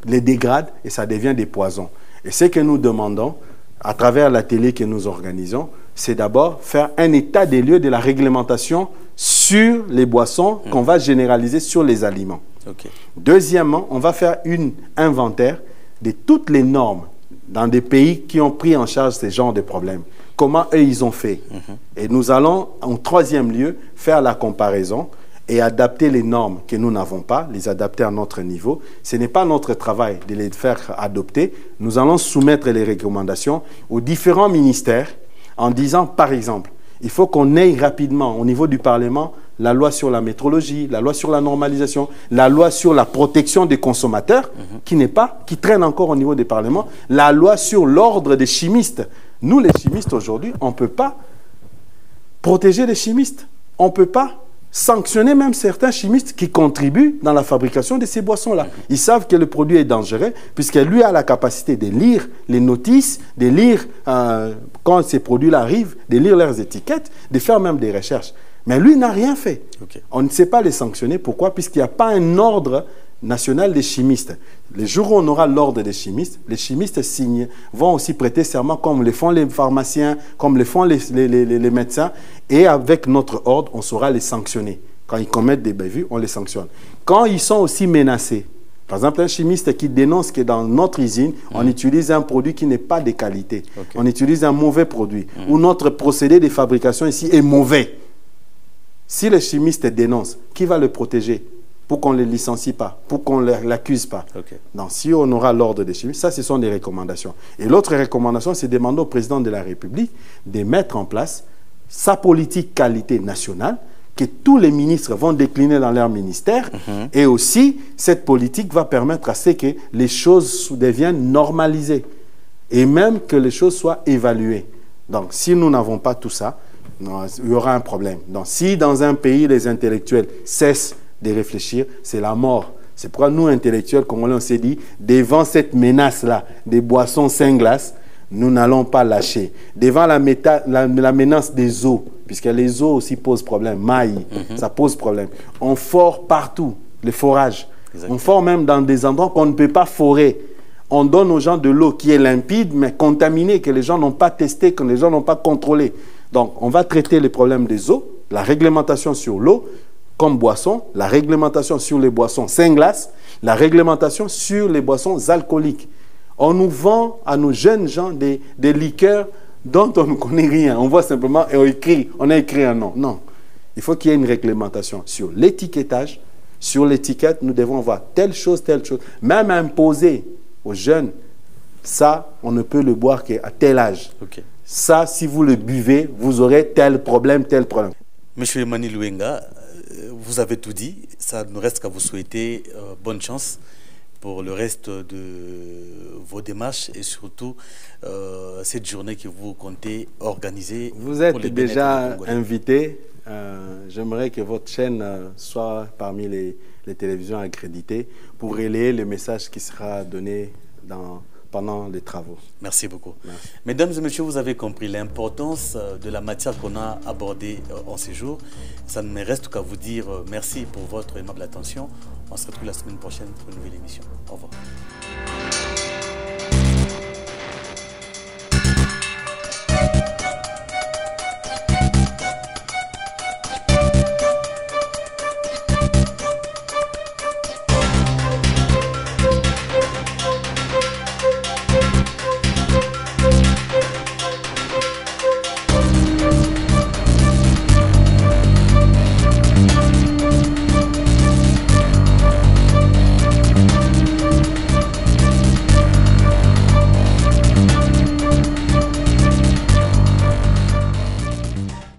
les dégradent et ça devient des poisons. Et ce que nous demandons, à travers l'atelier que nous organisons, c'est d'abord faire un état des lieux de la réglementation sur les boissons qu'on va généraliser sur les aliments. Okay. Deuxièmement, on va faire un inventaire de toutes les normes dans des pays qui ont pris en charge ces genres de problèmes. Comment eux, ils ont fait. Et nous allons, en troisième lieu, faire la comparaison et adapter les normes que nous n'avons pas, les adapter à notre niveau. Ce n'est pas notre travail de les faire adopter. Nous allons soumettre les recommandations aux différents ministères en disant, par exemple, il faut qu'on ait rapidement, au niveau du Parlement, la loi sur la métrologie, la loi sur la normalisation, la loi sur la protection des consommateurs, qui traîne encore au niveau des parlements, la loi sur l'ordre des chimistes. Nous, les chimistes, aujourd'hui, on ne peut pas protéger les chimistes. On ne peut pas sanctionner même certains chimistes qui contribuent dans la fabrication de ces boissons-là. Ils savent que le produit est dangereux puisque lui a la capacité de lire les notices, de lire quand ces produits-là arrivent, de lire leurs étiquettes, de faire même des recherches. Mais lui n'a rien fait. Okay. On ne sait pas les sanctionner. Pourquoi? Puisqu'il n'y a pas un ordre national des chimistes. Le jour où on aura l'ordre des chimistes, les chimistes vont aussi prêter serment comme le font les pharmaciens, comme le font les médecins. Et avec notre ordre, on saura les sanctionner. Quand ils commettent des bévues, on les sanctionne. Quand ils sont aussi menacés, par exemple, un chimiste qui dénonce que dans notre usine, on utilise un produit qui n'est pas de qualité. Okay. On utilise un mauvais produit. Ou notre procédé de fabrication ici est mauvais. Si le chimiste dénonce, qui va le protéger pour qu'on ne le licencie pas, pour qu'on ne l'accuse pas? Okay. Donc, si on aura l'ordre des chimistes, ça, ce sont des recommandations. Et l'autre recommandation, c'est de demander au président de la République de mettre en place sa politique qualité nationale, que tous les ministres vont décliner dans leur ministère. Et aussi, cette politique va permettre à ce que les choses deviennent normalisées et même que les choses soient évaluées. Donc, si nous n'avons pas tout ça, non, il y aura un problème. Donc, si dans un pays, les intellectuels cessent de réfléchir, c'est la mort. C'est pourquoi nous, intellectuels, comme on s'est dit, devant cette menace-là des boissons sans glace, nous n'allons pas lâcher. Devant la menace des eaux, puisque les eaux aussi posent problème, mailles, ça pose problème. On fore partout, les forages. Exactement. On fore même dans des endroits qu'on ne peut pas forer. On donne aux gens de l'eau qui est limpide, mais contaminée, que les gens n'ont pas testé, que les gens n'ont pas contrôlé. Donc, on va traiter les problèmes des eaux, la réglementation sur l'eau comme boisson, la réglementation sur les boissons sans glace, la réglementation sur les boissons alcooliques. On nous vend à nos jeunes gens des liqueurs dont on ne connaît rien. On voit simplement et on a écrit un nom. Non. Il faut qu'il y ait une réglementation sur l'étiquetage. Sur l'étiquette, nous devons voir telle chose. Même imposer aux jeunes, ça, on ne peut le boire qu'à tel âge. Okay. Ça, si vous le buvez, vous aurez tel problème. Monsieur Emani Louenga, vous avez tout dit. Ça ne reste qu'à vous souhaiter bonne chance pour le reste de vos démarches et surtout cette journée que vous comptez organiser. Vous êtes déjà invité. J'aimerais que votre chaîne soit parmi les télévisions accréditées pour relayer le message qui sera donné pendant les travaux. Merci beaucoup. Merci. Mesdames et messieurs, vous avez compris l'importance de la matière qu'on a abordée en ces jours. Ça ne me reste qu'à vous dire merci pour votre aimable attention. On se retrouve la semaine prochaine pour une nouvelle émission. Au revoir.